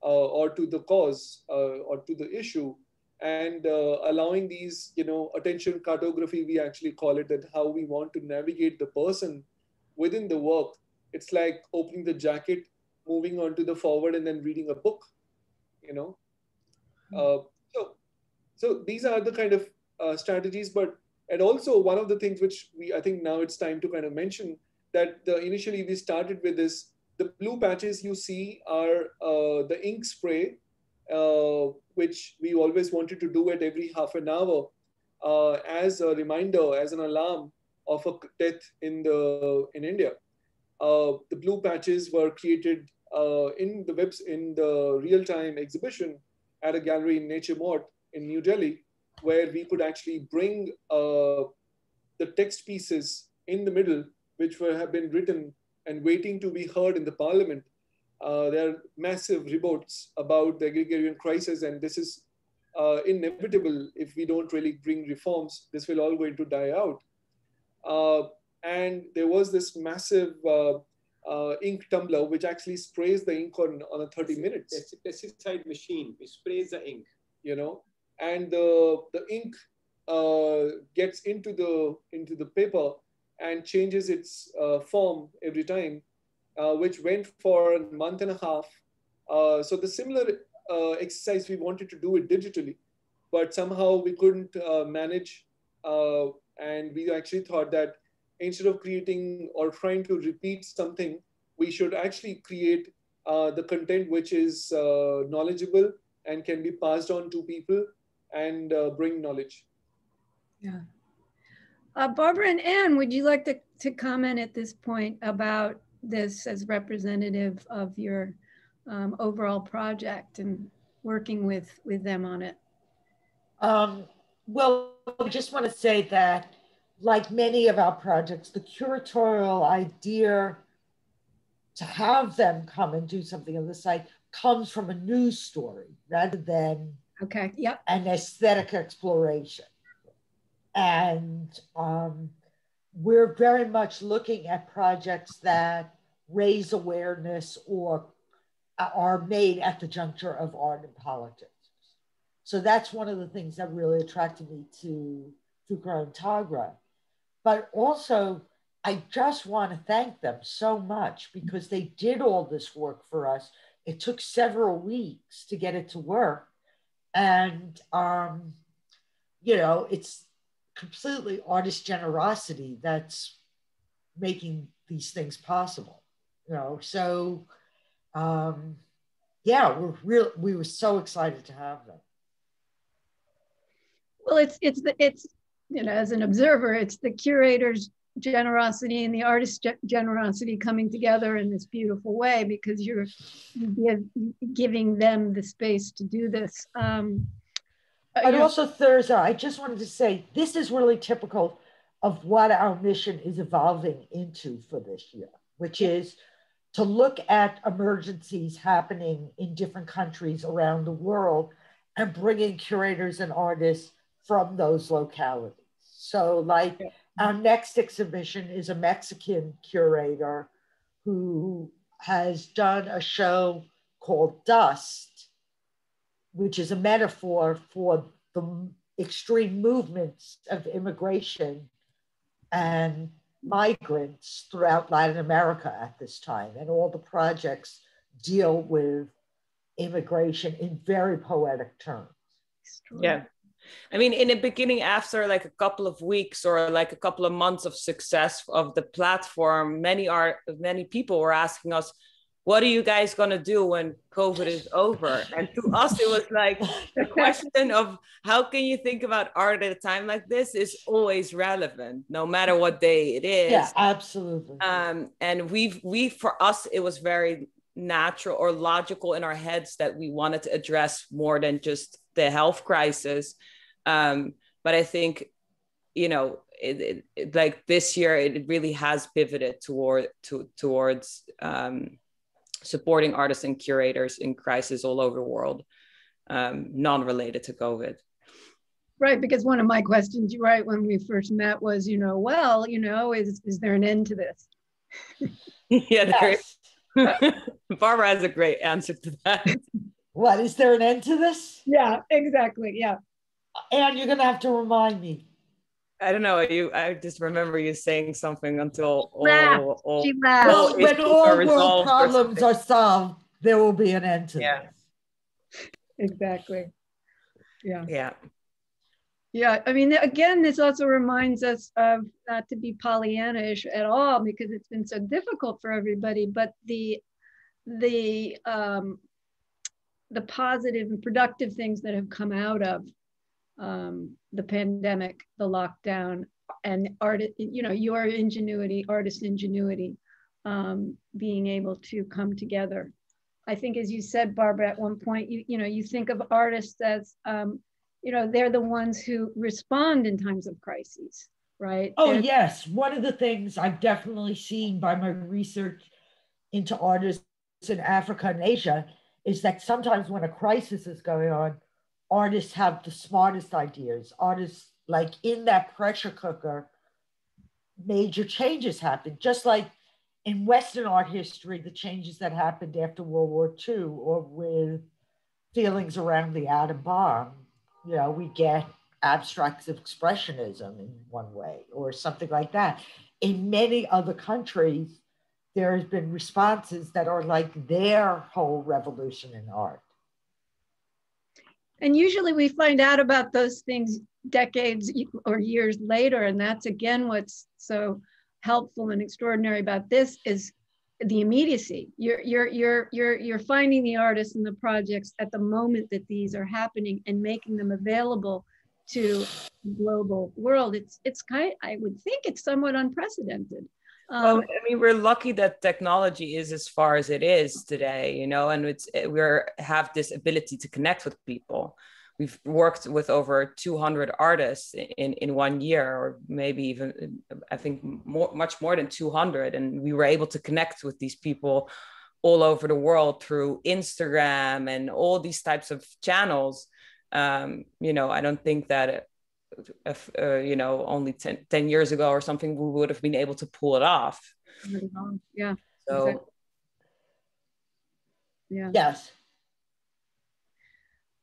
or to the cause or to the issue, and allowing these, attention cartography, we actually call it, that how we want to navigate the person within the work. It's like opening the jacket, moving on to the forward, and then reading a book, you know. Uh, so, so these are the kind of strategies, and also one of the things which I think now it's time to kind of mention, that initially we started with this. The blue patches you see are the ink spray, which we always wanted to do at every half an hour as a reminder, as an alarm of a death in India. The blue patches were created in the real-time exhibition at a gallery in Nature Mart in New Delhi, where we could actually bring the text pieces in the middle, which have been written and waiting to be heard in the parliament. There are massive reports about the agrarian crisis, and this is inevitable. If we don't really bring reforms, this will all going to die out. And there was this massive ink tumbler, which actually sprays the ink on a 30 minutes. It's a pesticide machine. It sprays the ink. And the ink gets into the paper and changes its form every time, which went for a month and a half. So the similar exercise, we wanted to do it digitally, but somehow we couldn't manage. And we actually thought that instead of creating or trying to repeat something, we should actually create the content which is knowledgeable and can be passed on to people and bring knowledge. Yeah. Barbara and Anne, would you like to comment at this point about this as representative of your overall project and working with them on it? Well, I just want to say that, like many of our projects, the curatorial idea to have them come and do something on the site comes from a news story rather than an aesthetic exploration. And we're very much looking at projects that raise awareness or are made at the juncture of art and politics. So that's one of the things that really attracted me to Thukral Tagra. But also, I just want to thank them so much because they did all this work for us. It took several weeks to get it to work. And, it's completely artist generosity that's making these things possible. So we were so excited to have them. Well, it's as an observer, it's the curator's generosity and the artist's generosity coming together in this beautiful way, because you're giving them the space to do this. But also, Thyrza, I just wanted to say, this is really typical of what our mission is evolving into for this year, which is to look at emergencies happening in different countries around the world and bringing curators and artists from those localities. So our next exhibition is a Mexican curator who has done a show called Dust, which is a metaphor for the extreme movements of immigration and migrants throughout Latin America at this time. And all the projects deal with immigration in very poetic terms. Yeah. I mean, in the beginning, after like a couple of weeks or like a couple of months of success of the platform, many people were asking us, what are you guys going to do when COVID is over? And to us, it was like the question of how can you think about art at a time like this is always relevant, no matter what day it is. Yeah, absolutely. And we for us, it was very natural or logical in our heads that we wanted to address more than just the health crisis. But I think, like this year, it really has pivoted towards supporting artists and curators in crisis all over the world, non-related to COVID. Right, because one of my questions, right, when we first met was, well, is there an end to this? Yeah, there is. Barbara has a great answer to that. What, is there an end to this? Yeah, exactly, yeah. And you're gonna have to remind me. I don't know, I just remember you saying something until She laughed. Well, when all world problems are solved, there will be an end to this. Exactly. Yeah. Yeah. Yeah, I mean, again, this also reminds us of not to be Pollyanna-ish at all, because it's been so difficult for everybody, but the positive and productive things that have come out of the pandemic, the lockdown, and your ingenuity, artist ingenuity, being able to come together. I think, as you said, Barbara, at one point, you think of artists as they're the ones who respond in times of crises, right? Oh, yes. One of the things I've definitely seen by my research into artists in Africa and Asia is that sometimes when a crisis is going on, artists have the smartest ideas. Artists, like in that pressure cooker, major changes happen. Just like in Western art history, the changes that happened after World War II, or with feelings around the atom bomb, we get abstract expressionism in one way or something like that. In many other countries, there has been responses that are like their whole revolution in art. And usually we find out about those things decades or years later. And that's, again, what's so helpful and extraordinary about this is the immediacy. You're finding the artists and the projects at the moment that these are happening and making them available to the global world. It's I would think it's somewhat unprecedented. Well, I mean, we're lucky that technology is as far as it is today, and we have this ability to connect with people. We've worked with over 200 artists in 1 year, or maybe even, I think, much more than 200. And we were able to connect with these people all over the world through Instagram and all these types of channels. I don't think that only 10 years ago or something, we would have been able to pull it off. Yeah. So, exactly. Yeah. Yes.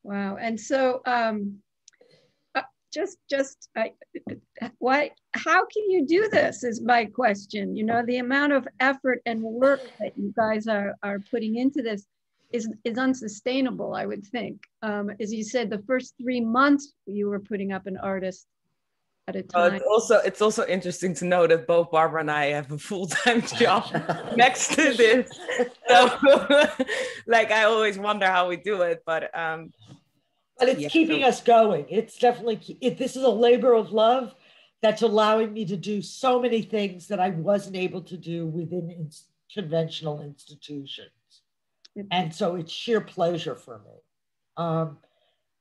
Wow. And so, how can you do this is my question. The amount of effort and work that you guys are putting into this is unsustainable, I would think. As you said, the first 3 months you were putting up an artist at a time. It's also interesting to know that both Barbara and I have a full-time job next to this. So, I always wonder how we do it, but it's keeping us going. It's definitely, this is a labor of love that's allowing me to do so many things that I wasn't able to do within conventional institutions. And so it's sheer pleasure for me.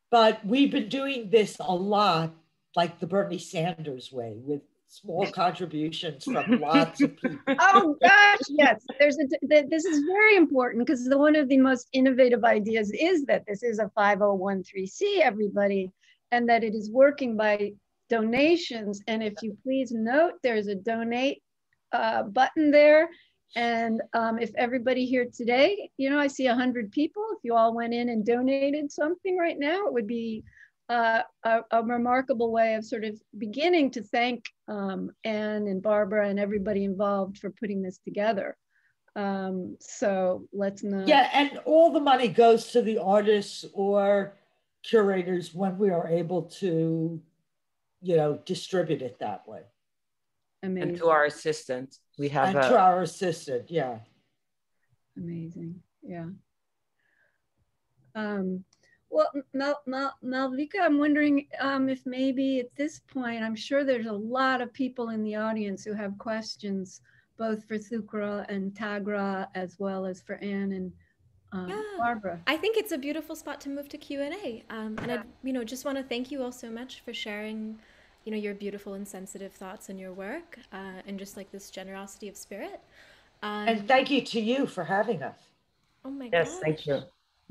But we've been doing this a lot, like the Bernie Sanders way, with small contributions from lots of people. Oh gosh, yes. This is very important, because one of the most innovative ideas is that this is a 5013C, everybody, and that it is working by donations. And if you please note, there's a donate button there. And if everybody here today, I see 100 people, if you all went in and donated something right now, it would be a remarkable way of sort of beginning to thank Anne and Barbara and everybody involved for putting this together. So let's not. Yeah, and all the money goes to the artists or curators when we are able to, distribute it that way. Amazing. And to our assistant, we have. And to our assistant, yeah. Amazing, yeah. Well, Malvika, I'm wondering if maybe at this point, I'm sure there's a lot of people in the audience who have questions, both for Thukral and Tagra, as well as for Anne and Barbara. I think it's a beautiful spot to move to Q&A. And I, just want to thank you all so much for sharing, your beautiful and sensitive thoughts and your work, and just like this generosity of spirit. And thank you to you for having us. Oh my Yes, thank gosh. you.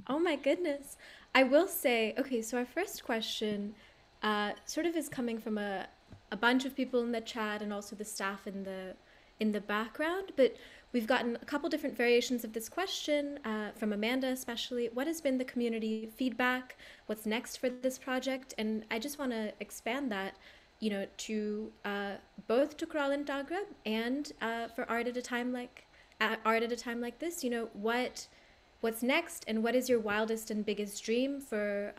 Oh my goodness. I will say, okay, so our first question sort of is coming from a bunch of people in the chat and also the staff in the background, but we've gotten a couple different variations of this question from Amanda especially. What has been the community feedback? What's next for this project? And I just want to expand that, you know, to both Thukral and Tagra and for art at a time like this, you know, what's next and what is your wildest and biggest dream for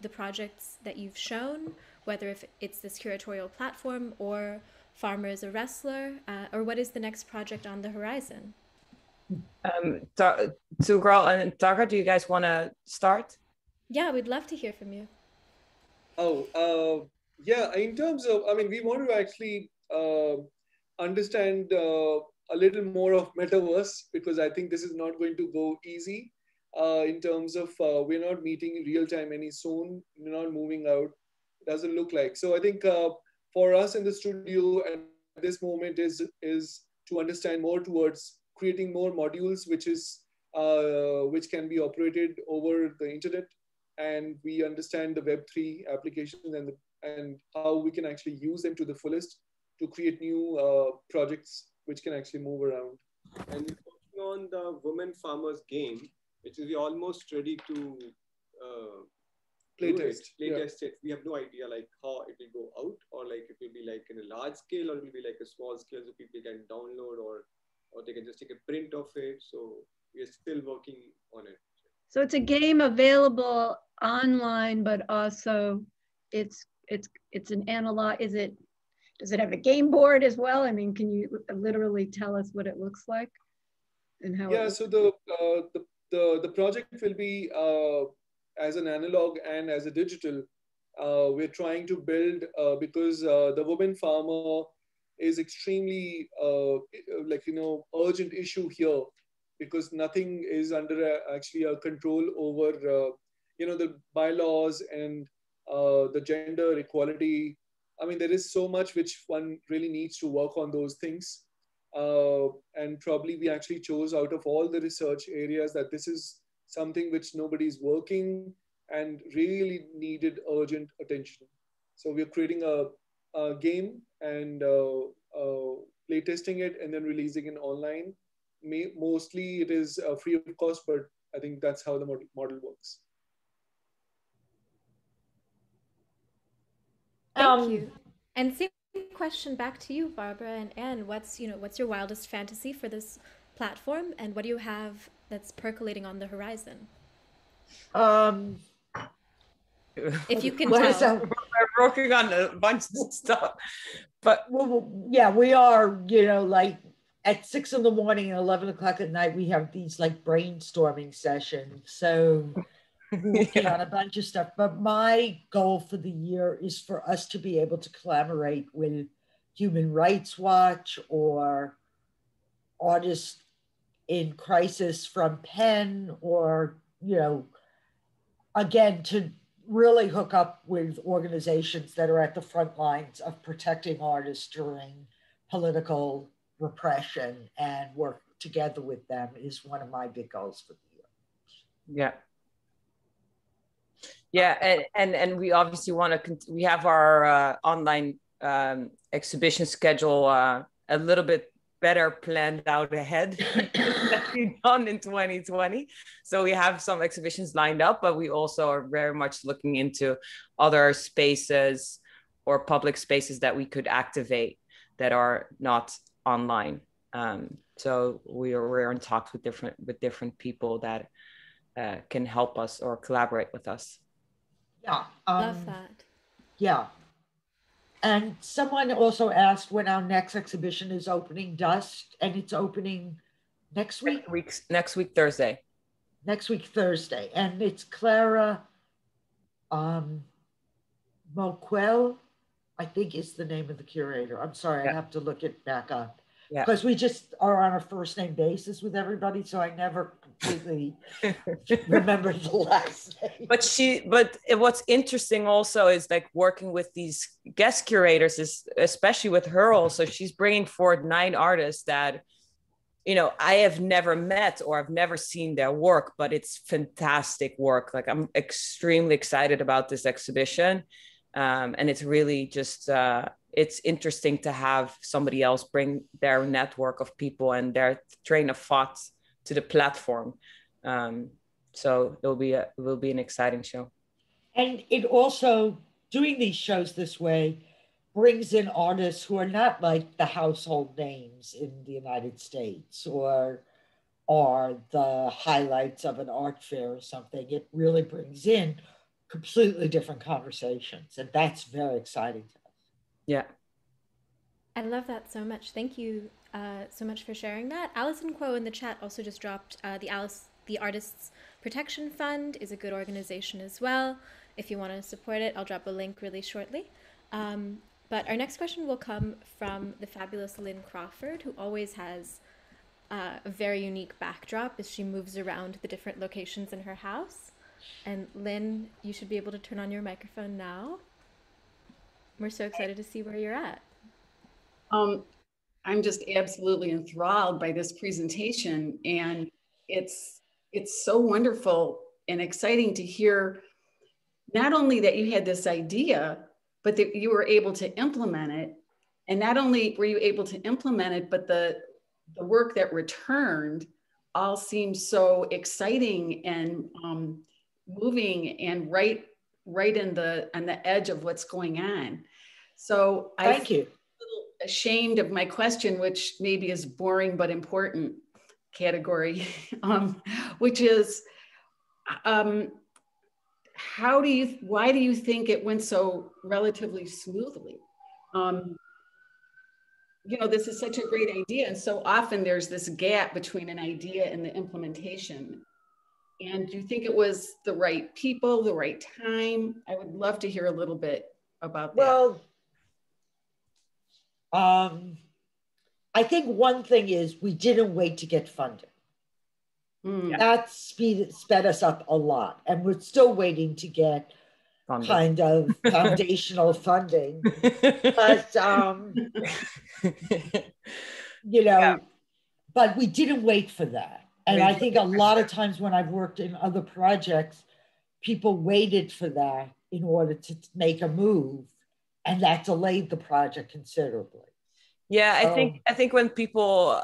the projects that you've shown, whether if it's this curatorial platform or Farmer is a Wrestler, or what is the next project on the horizon? Thukral and Tagra, do you guys want to start? Yeah, we'd love to hear from you. Yeah, in terms of, I mean, we want to actually understand a little more of metaverse, because I think this is not going to go easy in terms of we're not meeting in real time any soon. We're not moving out. It doesn't look like. So I think for us in the studio at this moment is to understand more towards creating more modules, which can be operated over the internet, and we understand the Web3 applications and how we can actually use them to the fullest to create new projects which can actually move around. And we're working on the women farmers game, which is we almost ready to Playtest it. We have no idea like how it will go out, or like it will be like in a large scale, or it will be like a small scale so people can download, or they can just take a print of it. So we are still working on it. So it's a game available online, but also it's an analog. Does it have a game board as well? I mean, can you literally tell us what it looks like and how? Yeah. So the project will be as an analog and as a digital. We're trying to build because the woman farmer is extremely urgent issue here, because nothing is under actually a control over the bylaws and the gender equality. I mean, there is so much which one really needs to work on those things. And probably we actually chose out of all the research areas that this is something which nobody's working and really needed urgent attention. So we're creating a game and play testing it and then releasing it online. Mostly it is free of cost, but I think that's how the model works. Thank you. And same question back to you, Barbara and Anne. What's your wildest fantasy for this platform, and what do you have that's percolating on the horizon? If you can tell. We're working on a bunch of stuff, but yeah, we are. Like at 6 in the morning and 11 o'clock at night, we have these like brainstorming sessions. So working on a bunch of stuff, but my goal for the year is for us to be able to collaborate with Human Rights Watch or artists in crisis from Penn, or again to really hook up with organizations that are at the front lines of protecting artists during political repression, and work together with them is one of my big goals for the year. Yeah, and we obviously want to. We have our online exhibition schedule a little bit better planned out ahead than we've done in 2020. So we have some exhibitions lined up, but we also are very much looking into other spaces or public spaces that we could activate that are not online. So we're in talks with different people that can help us or collaborate with us. Yeah. Love that. Yeah. And someone also asked when our next exhibition is opening, Dust, and it's opening next week? Next week, Thursday. Next week, Thursday. And it's Clara Moquel, I think is the name of the curator. I'm sorry, I have to look it back up. Because we just are on a first name basis with everybody, so I never completely remember the last name. But what's interesting also is like working with these guest curators, is especially with her also, she's bringing forward 9 artists that I have never met or I've never seen their work, but it's fantastic work. Like, I'm extremely excited about this exhibition. And it's really just, it's interesting to have somebody else bring their network of people and their train of thought to the platform. So it will be an exciting show. And it also, doing these shows this way, brings in artists who are not like the household names in the United States or the highlights of an art fair or something. It really brings in completely different conversations, and that's very exciting to us. Yeah. I love that so much. Thank you so much for sharing that. Alison Quo in the chat also just dropped the Artists Protection Fund is a good organization as well. If you want to support it, I'll drop a link really shortly. But our next question will come from the fabulous Lynn Crawford, who always has a very unique backdrop as she moves around the different locations in her house. And Lynn, you should be able to turn on your microphone now. We're so excited to see where you're at. I'm just absolutely enthralled by this presentation, and it's so wonderful and exciting to hear not only that you had this idea, but that you were able to implement it. And not only were you able to implement it, but the work that returned all seems so exciting and moving and right on the edge of what's going on. So Thank you. I'm a little ashamed of my question, which maybe is boring but important category, which is, why do you think it went so relatively smoothly? This is such a great idea. And so often there's this gap between an idea and the implementation. And do you think it was the right people, the right time? I would love to hear a little bit about that. Well, I think one thing is we didn't wait to get funding. That sped us up a lot. And we're still waiting to get funding. Kind of foundational funding. But, but we didn't wait for that. And I think a lot of times when I've worked in other projects, people waited for that in order to make a move, and that delayed the project considerably. Yeah, so, I think when people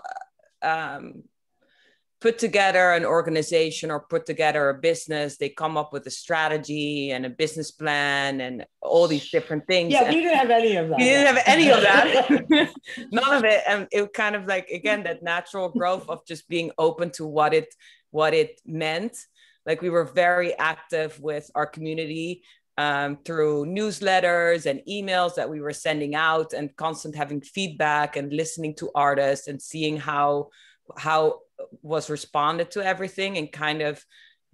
put together an organization or put together a business, they come up with a strategy and a business plan and all these different things. Yeah, we didn't have any of that. We didn't have any of that. None of it. And it kind of like, again, that natural growth of just being open to what it meant. Like, we were very active with our community through newsletters and emails that we were sending out, and constant having feedback and listening to artists and seeing how was responded to everything, and kind of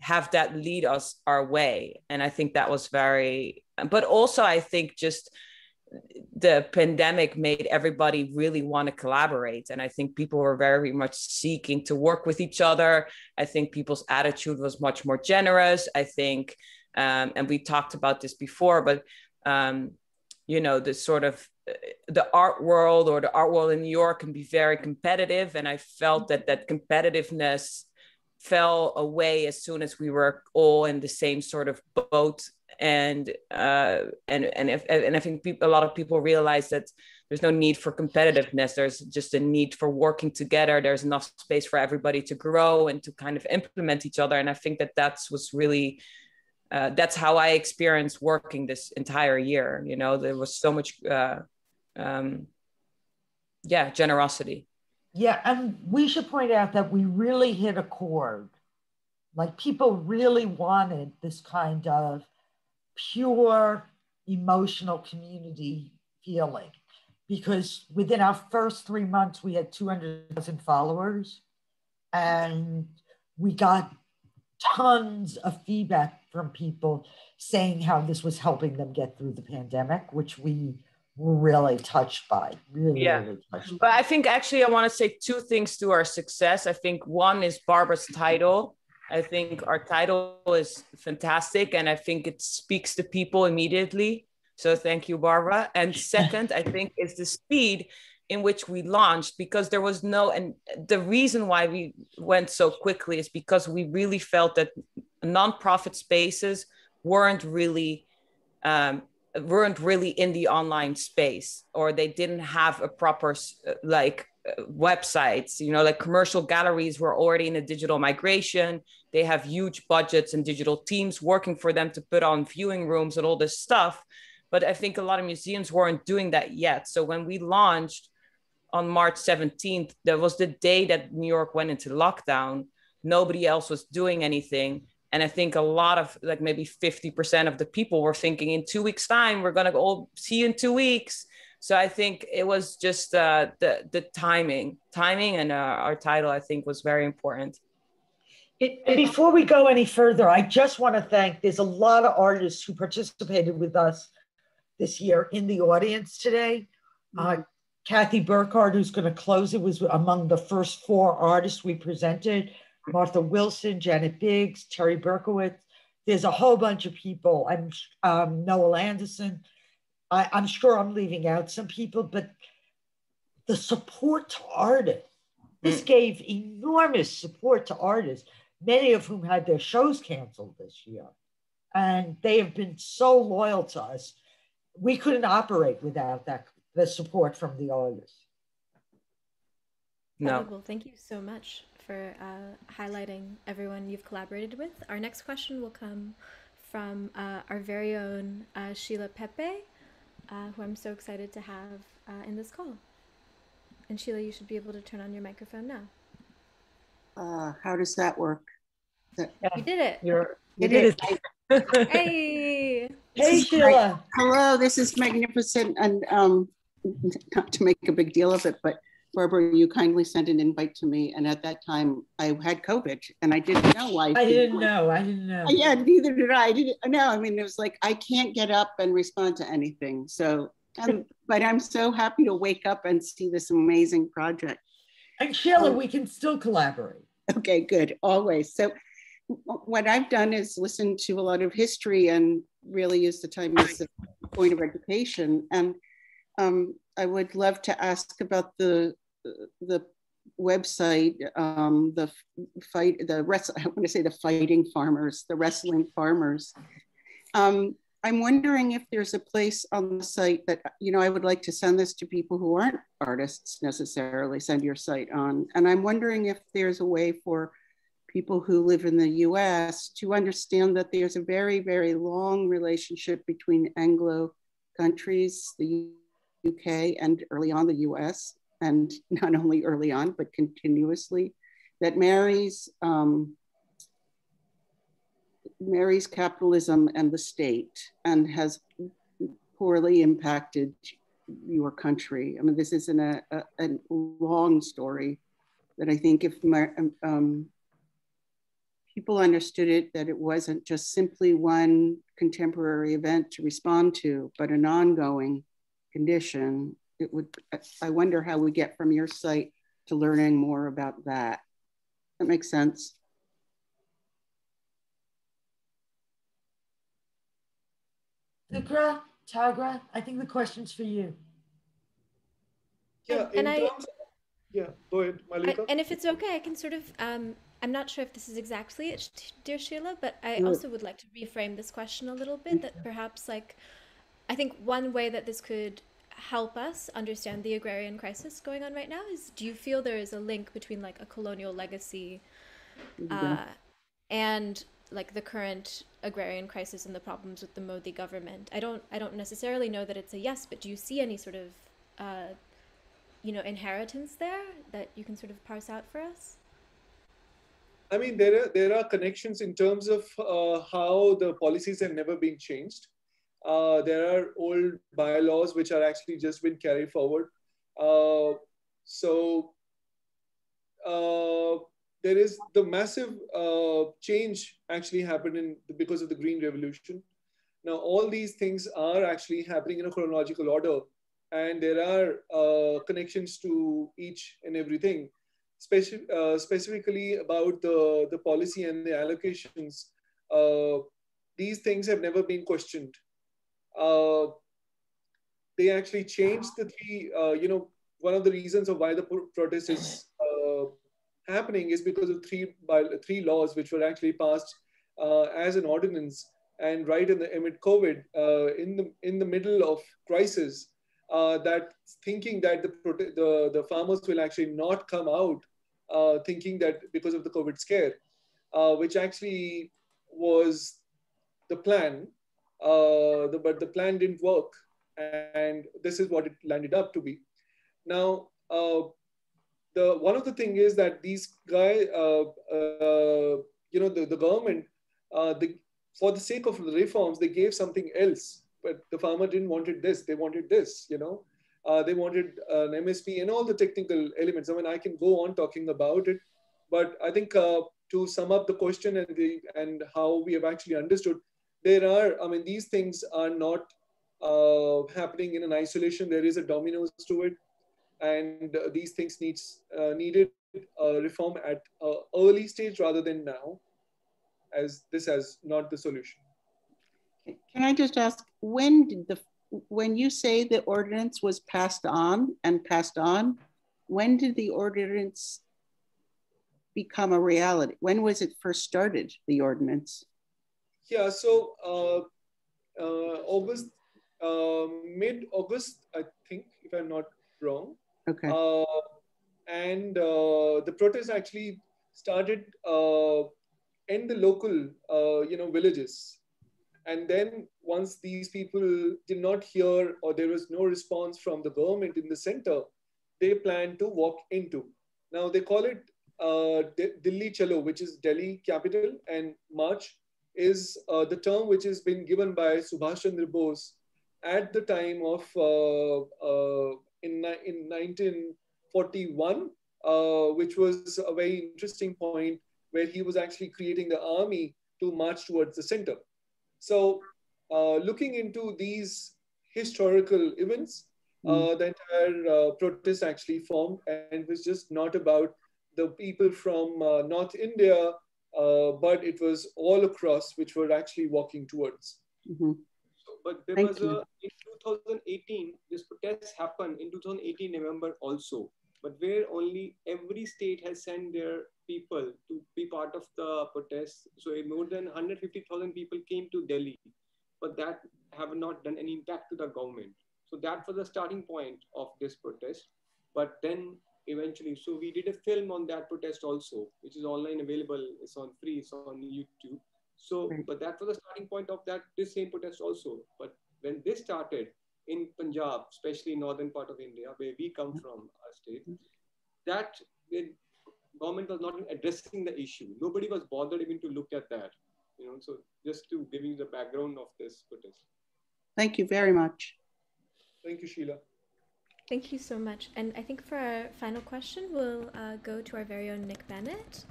have that lead us our way. And I think that was but also I think just the pandemic made everybody really want to collaborate. And I think people were very much seeking to work with each other. I think people's attitude was much more generous. I think, and we talked about this before, but the sort of the art world in New York can be very competitive. And I felt that competitiveness fell away as soon as we were all in the same sort of boat. And I think a lot of people realize that there's no need for competitiveness. There's just a need for working together. There's enough space for everybody to grow and to kind of implement each other. And I think was really, that's how I experienced working this entire year. There was so much, generosity. Yeah, and we should point out that we really hit a chord. Like, people really wanted this kind of pure emotional community feeling, because within our first 3 months, we had 200,000 followers, and we got tons of feedback from people saying how this was helping them get through the pandemic, which we were really touched by, really touched by. But I think actually I want to say two things to our success. I think one is Barbara's title. I think our title is fantastic, and I think it speaks to people immediately. So thank you, Barbara. And second, I think is the speed in which we launched, because there was no, and the reason why we went so quickly is because we really felt that nonprofit spaces weren't really in the online space, or they didn't have a proper websites. Like commercial galleries were already in a digital migration. They have huge budgets and digital teams working for them to put on viewing rooms and all this stuff. But I think a lot of museums weren't doing that yet. So when we launched on March 17th, that was the day that New York went into lockdown. Nobody else was doing anything. And I think a lot of, like, maybe 50% of the people were thinking, in 2 weeks' time, we're going to all see you in 2 weeks. So I think it was just the timing, and our title, I think, was very important. Before we go any further, I just want to thank, there's a lot of artists who participated with us this year in the audience today. Kathe Burkhart, who's going to close it, was among the first 4 artists we presented. Martha Wilson, Janet Biggs, Terry Berkowitz. There's a whole bunch of people. I'm Noel Anderson. I'm sure I'm leaving out some people, but the support to artists, this gave enormous support to artists, many of whom had their shows canceled this year. And they have been so loyal to us. We couldn't operate without the support from the artists. No. Well, thank you so much for highlighting everyone you've collaborated with. Our next question will come from our very own Sheila Pepe, who I'm so excited to have in this call. And Sheila, you should be able to turn on your microphone now. How does that work? You did it. You did it. Hey. Hey, Sheila. Hello, this is magnificent. And not to make a big deal of it, but Barbara, you kindly sent an invite to me. And at that time I had COVID and I didn't know why. I didn't know. Yeah, neither did I. Didn't know. I mean, it was like, I can't get up and respond to anything. So, but I'm so happy to wake up and see this amazing project. And Sheila, we can still collaborate. Okay, good, always. So what I've done is listen to a lot of history and really use the time as a point of education. And I would love to ask about the website, I want to say the fighting farmers, the wrestling farmers. I'm wondering if there's a place on the site that, I would like to send this to people who aren't artists necessarily, send your site on. And I'm wondering if there's a way for people who live in the US to understand that there's a very, very long relationship between Anglo countries, the UK, and early on the US, and not only early on, but continuously, that marries capitalism and the state and has poorly impacted your country. I mean, this isn't a long story, that I think if people understood it, that it wasn't just simply one contemporary event to respond to, but an ongoing condition, it would, I wonder how we get from your site to learning more about that. That makes sense. Thukral Tagra, I think the question's for you. Yeah, go ahead, Malika. And if it's okay, I can sort of, I'm not sure if this is exactly it, dear Sheila, but I also would like to reframe this question a little bit, that perhaps, like, I think one way that this could help us understand the agrarian crisis going on right now is, do you feel there is a link between, like, a colonial legacy and, like, the current agrarian crisis and the problems with the Modi government? I don't necessarily know that it's a yes, but do you see any sort of inheritance there that you can sort of parse out for us? I mean, there are connections in terms of how the policies have never been changed. There are old bylaws which are actually just been carried forward. There is the massive change actually happened because of the Green Revolution. Now, all these things are actually happening in a chronological order, and there are connections to each and everything. Specifically about the policy and the allocations, these things have never been questioned. They actually changed the three, one of the reasons of why the protest is happening is because of three laws which were actually passed as an ordinance, and right amid COVID, in the middle of crisis, that thinking that the farmers will actually not come out, thinking that because of the COVID scare, which actually was the plan, but the plan didn't work, and this is what it landed up to be. Now, the one of the thing is that these guys, the government, for the sake of the reforms, they gave something else, but the farmer didn't wanted this. They wanted this, they wanted an MSP and all the technical elements. I mean, I can go on talking about it, but I think to sum up the question and how we have actually understood, these things are not happening in an isolation. There is a dominoes to it, and these things needed reform at an early stage rather than now, as this is not the solution. Can I just ask, when you say the ordinance was passed on, when did the ordinance become a reality? When was it first started, the ordinance? Yeah, so mid-August, I think, if I'm not wrong. Okay. And the protest actually started in the local, villages. And then once these people did not hear, or there was no response from the government in the center, they planned to walk into. Now they call it Delhi Chalo, which is Delhi capital, and March is the term which has been given by Subhash Chandra Bose at the time of in 1941, which was a very interesting point where he was actually creating the army to march towards the center. So looking into these historical events, the entire protest actually formed, and it was just not about the people from North India, but it was all across which were actually walking towards. Mm-hmm. But there was in 2018, this protest happened in 2018 November also, but where only every state has sent their people to be part of the protest. So more than 150,000 people came to Delhi, but that have not done any impact to the government. So that was the starting point of this protest. But then eventually, so we did a film on that protest also, which is online available. It's on free, it's on YouTube. So, but that was the starting point of this same protest also. But when this started in Punjab, especially northern part of India, where we come from, our state, that the government was not addressing the issue. Nobody was bothered even to look at that. So just to give you the background of this protest. Thank you very much. Thank you, Sheila. Thank you so much. And I think for our final question, we'll go to our very own Nick Bennett.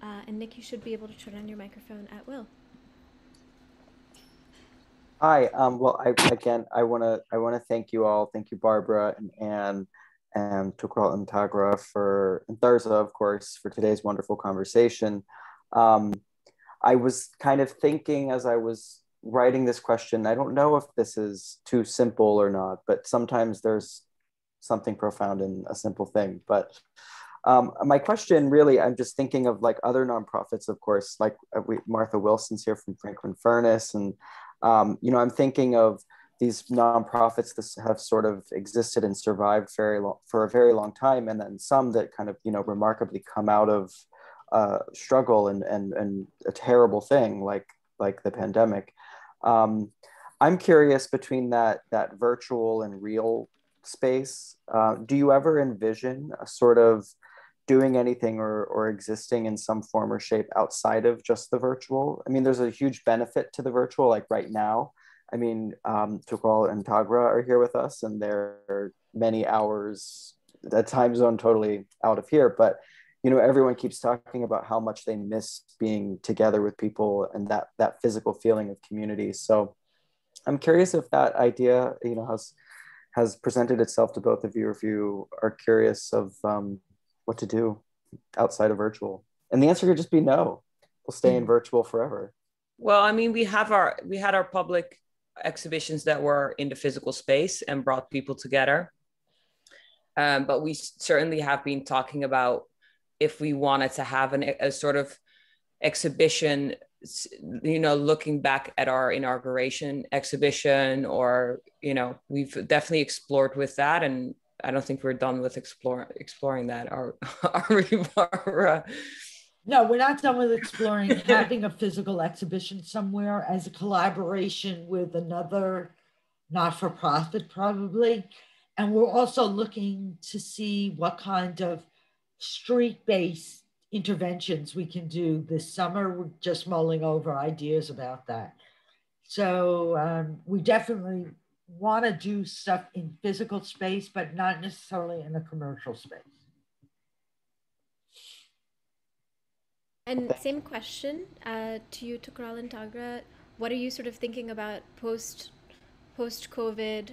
And Nick, you should be able to turn on your microphone at will. Hi. Well, I want to thank you all. Thank you, Barbara and Anne and Thukral Tagra and Thyrza, of course, for today's wonderful conversation. I was kind of thinking as I was writing this question, I don't know if this is too simple or not, but sometimes there's something profound in a simple thing. But my question really, I'm just thinking of like other nonprofits, of course, like Martha Wilson's here from Franklin Furnace. And, I'm thinking of these nonprofits that have sort of existed and survived for a very long time. And then some that kind of, remarkably come out of struggle and a terrible thing like the pandemic. I'm curious between that virtual and real space. Do you ever envision a sort of doing anything or existing in some form or shape outside of just the virtual? I mean, there's a huge benefit to the virtual, like right now. I mean, Thukral and Tagra are here with us, and they're many hours, the time zone totally out of here. But, everyone keeps talking about how much they miss being together with people and that physical feeling of community. So I'm curious if that idea, has presented itself to both of you, or if you are curious of what to do outside of virtual. And the answer could just be no. We'll stay in virtual forever. Well, I mean, we had our public exhibitions that were in the physical space and brought people together. But we certainly have been talking about if we wanted to have a sort of exhibition, looking back at our inauguration exhibition, or, we've definitely explored with that. And I don't think we're done with exploring that. Are we, Barbara? No, we're not done with exploring having a physical exhibition somewhere as a collaboration with another not-for-profit, probably. And we're also looking to see what kind of street-based interventions we can do this summer. We're just mulling over ideas about that. So we definitely want to do stuff in physical space, but not necessarily in a commercial space. And same question to you, Thukral and Tagra. What are you sort of thinking about post-COVID?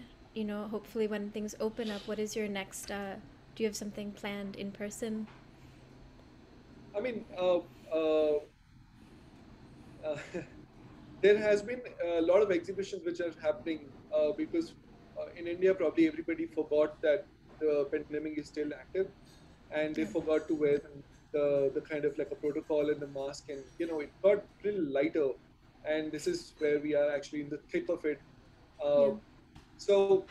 Hopefully when things open up, what is your next? Do you have something planned in person? I mean, there has been a lot of exhibitions which are happening because in India, probably everybody forgot that the pandemic is still active, and they forgot to wear the kind of like a protocol and the mask, and it got a little lighter, and this is where we are actually in the thick of it. So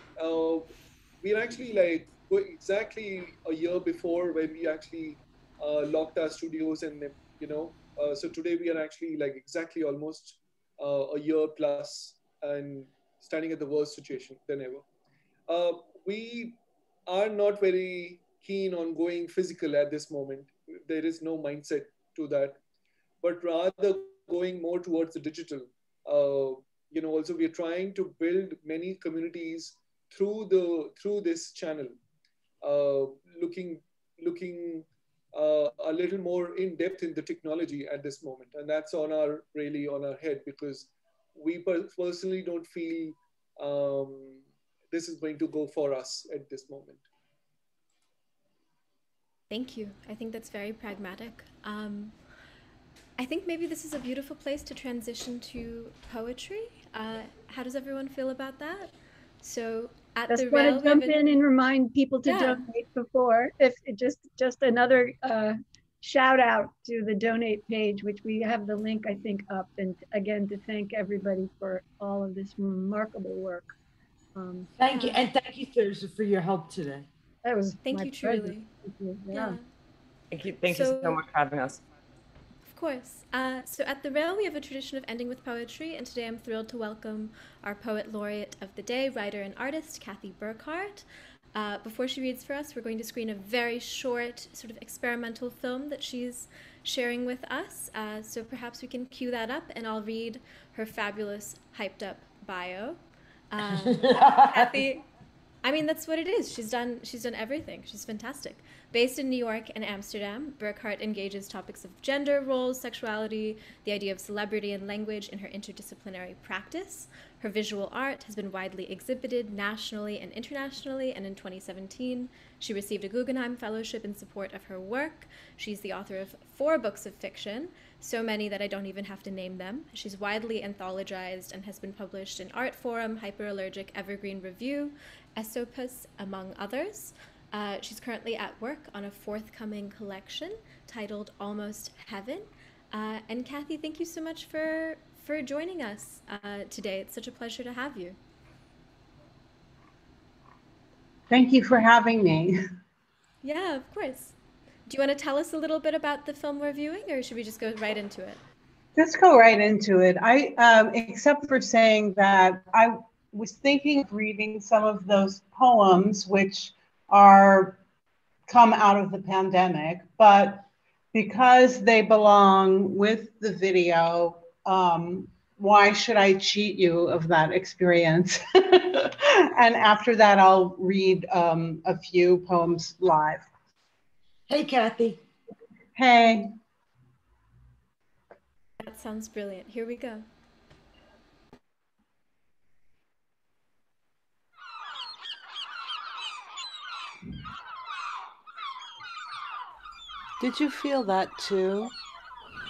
we're actually like exactly a year before when we actually locked our studios, and so today we are actually like exactly almost a year plus and standing at the worst situation than ever. We are not very keen on going physical at this moment. There is no mindset to that, but rather going more towards the digital. Also we're trying to build many communities through this channel, looking a little more in depth in the technology at this moment, and that's really on our head, because we personally don't feel this is going to go for us at this moment. Thank you. I think that's very pragmatic. I think maybe this is a beautiful place to transition to poetry. How does everyone feel about that? So at the Rail, want to jump in and remind people to donate before. If just another shout out to the donate page, which we have the link I think up, and again to thank everybody for all of this remarkable work. Thank you, and thank you, Thyrza, for your help today. That was thank you truly. Thank you. Thank you so much for having us. Of course. So at the Rail, we have a tradition of ending with poetry, and today I'm thrilled to welcome our poet laureate of the day, writer and artist, Kathe Burkhart. Before she reads for us, we're going to screen a very short sort of experimental film that she's sharing with us. So perhaps we can cue that up, and I'll read her fabulous, hyped up bio. Kathe, I mean, that's what it is. She's done everything. She's fantastic. Based in New York and Amsterdam, Burkhart engages topics of gender, roles, sexuality, the idea of celebrity and language in her interdisciplinary practice. Her visual art has been widely exhibited nationally and internationally, and in 2017, she received a Guggenheim Fellowship in support of her work. She's the author of 4 books of fiction, so many that I don't even have to name them. She's widely anthologized and has been published in Art Forum, Hyperallergic Evergreen Review, Esopus, among others. She's currently at work on a forthcoming collection titled Almost Heaven. And Kathe, thank you so much for joining us today. It's such a pleasure to have you. Thank you for having me. Yeah, of course. Do you want to tell us a little bit about the film we're viewing, or should we just go right into it? Let's go right into it. Except for saying that I was thinking of reading some of those poems which come out of the pandemic, but because they belong with the video, why should I cheat you of that experience? And after that, I'll read a few poems live. Hey, Kathe. Hey. That sounds brilliant. Here we go. Did you feel that too?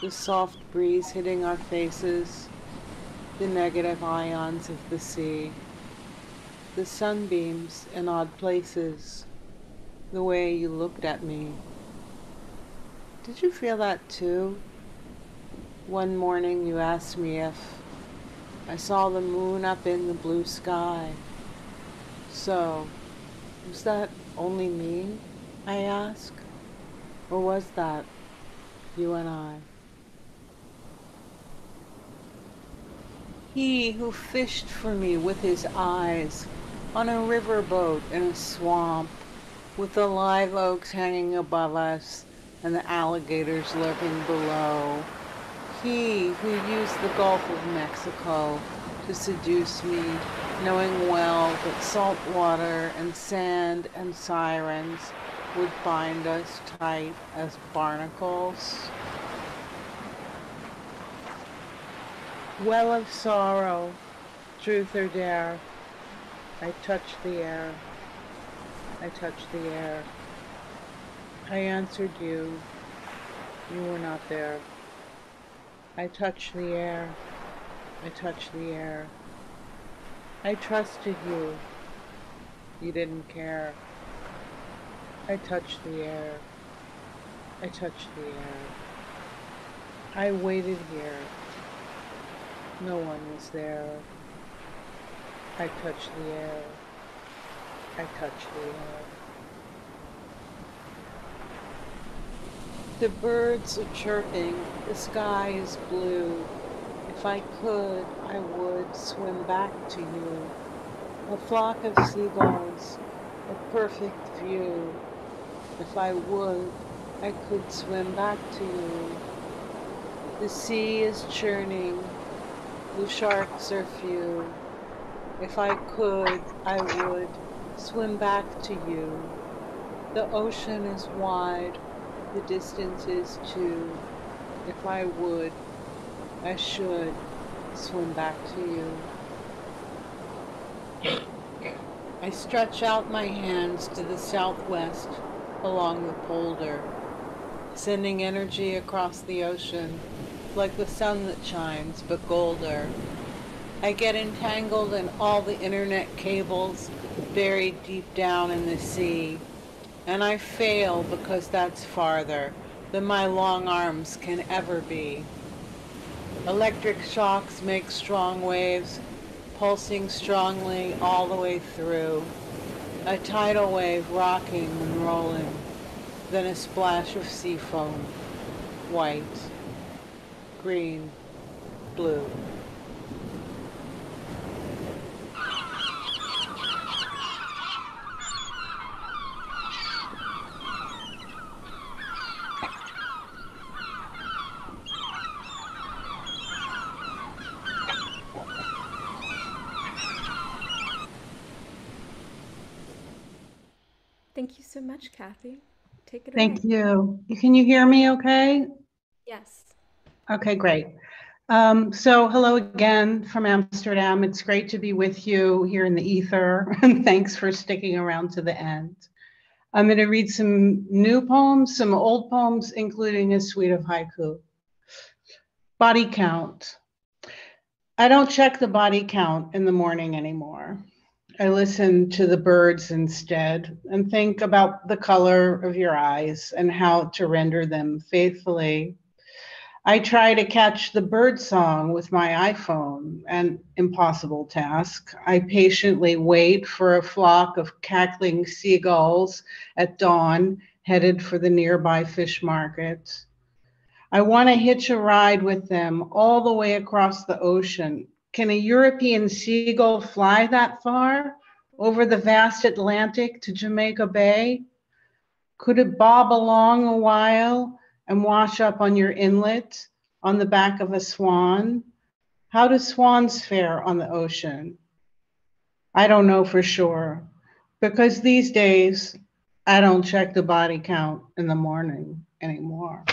The soft breeze hitting our faces, the negative ions of the sea, the sunbeams in odd places, the way you looked at me. Did you feel that too? One morning you asked me if I saw the moon up in the blue sky. So, was that only me, I asked? Or was that you and I? He who fished for me with his eyes on a riverboat in a swamp, with the live oaks hanging above us and the alligators lurking below. He who used the Gulf of Mexico to seduce me, knowing well that salt water and sand and sirens would bind us tight as barnacles. Well of sorrow, truth or dare, I touched the air, I touched the air. I answered you, you were not there. I touched the air, I touched the air. I trusted you, you didn't care. I touched the air, I touched the air. I waited here, no one was there. I touched the air, I touched the air. The birds are chirping, the sky is blue. If I could, I would swim back to you. A flock of seagulls, a perfect view. If I would, I could swim back to you. The sea is churning, the sharks are few. If I could, I would swim back to you. The ocean is wide, the distance is too. If I would, I should swim back to you. I stretch out my hands to the southwest along the polder, sending energy across the ocean like the sun that shines, but golder. I get entangled in all the internet cables buried deep down in the sea, and I fail because that's farther than my long arms can ever be. Electric shocks make strong waves, pulsing strongly all the way through. A tidal wave rocking and rolling, then a splash of sea foam, white, green, blue. Thank you so much, Kathe. Take it away. Thank you. Can you hear me okay? Yes. Okay, great. So hello again from Amsterdam. It's great to be with you here in the ether, and thanks for sticking around to the end. I'm going to read some new poems, some old poems, including a suite of haiku. Body count. I don't check the body count in the morning anymore. I listen to the birds instead and think about the color of your eyes and how to render them faithfully. I try to catch the bird song with my iPhone, an impossible task. I patiently wait for a flock of cackling seagulls at dawn, headed for the nearby fish market. I want to hitch a ride with them all the way across the ocean. Can a European seagull fly that far over the vast Atlantic to Jamaica Bay? Could it bob along a while and wash up on your inlet on the back of a swan? How do swans fare on the ocean? I don't know for sure, because these days I don't check the body count in the morning anymore.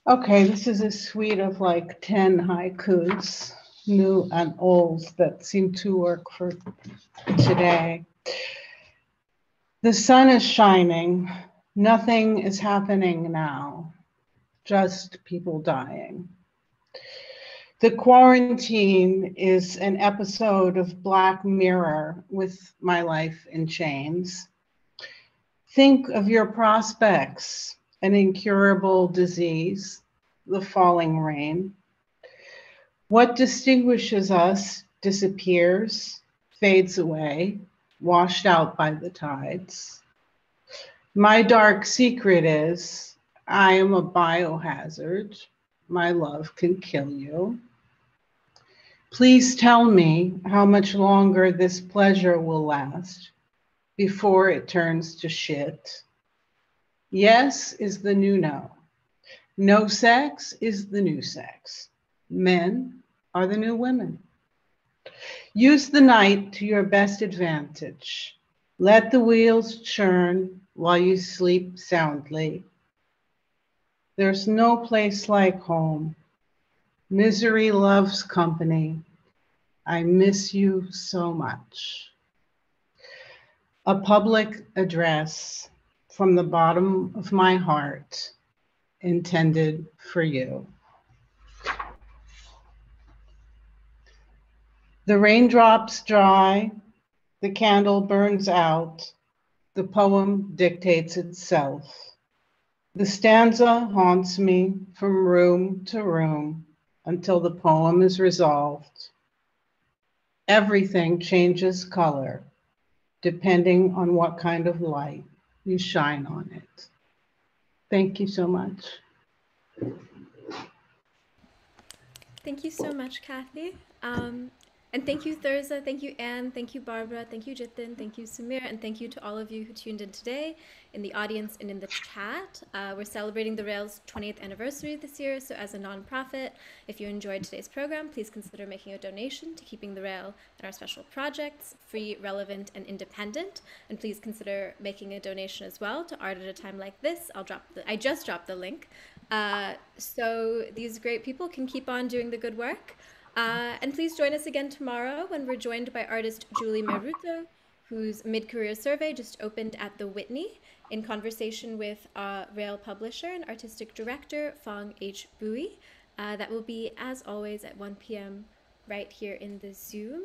Okay, this is a suite of like 10 haikus, new and old, that seem to work for today. The sun is shining. Nothing is happening now, just people dying. The quarantine is an episode of Black Mirror with my life in chains. Think of your prospects, an incurable disease, the falling rain. What distinguishes us disappears, fades away, washed out by the tides. My dark secret is I am a biohazard. My love can kill you. Please tell me how much longer this pleasure will last before it turns to shit. Yes is the new no. No sex is the new sex. Men are the new women. Use the night to your best advantage. Let the wheels churn while you sleep soundly. There's no place like home. Misery loves company. I miss you so much. A public address from the bottom of my heart, intended for you. The raindrops dry, the candle burns out, the poem dictates itself. The stanza haunts me from room to room until the poem is resolved. Everything changes color depending on what kind of light you shine on it. Thank you so much. Thank you so much, Kathe. And thank you, Thyrza. Thank you, Anne. Thank you, Barbara. Thank you, Jitin. Thank you, Samir. And thank you to all of you who tuned in today in the audience and in the chat. We're celebrating the Rail's 20th anniversary this year. So as a nonprofit, if you enjoyed today's program, please consider making a donation to keeping the Rail and our special projects free, relevant, and independent. And please consider making a donation as well to Art at a Time Like This. I just dropped the link. So these great people can keep on doing the good work. And please join us again tomorrow when we're joined by artist Julie Meruto, whose mid-career survey just opened at the Whitney, in conversation with Rail publisher and artistic director Fong H. Bui. That will be, as always, at 1 p.m. right here in the Zoom.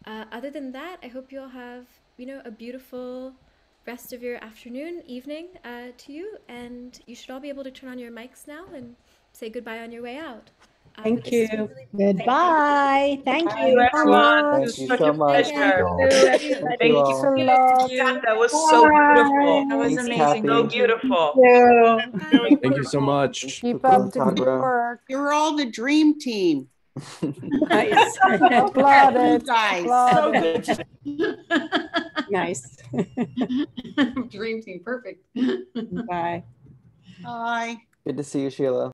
Other than that, I hope you all have, a beautiful rest of your afternoon, evening to you, and you should all be able to turn on your mics now and say goodbye on your way out. Thank you. Really Goodbye. Thank Thank you, you. everyone. It was Thank you such so a much. pleasure. Thank you. Thank you you. all. That was so beautiful. That was Thanks, amazing. Kathe. So beautiful. Thank Thank you so much. Keep Thukral up the good Tagra. work. You're all the dream team. Nice. Applauded. Guys. So Applauded. good. Nice. Dream team, perfect. Bye. Bye. Good to see you, Sheila.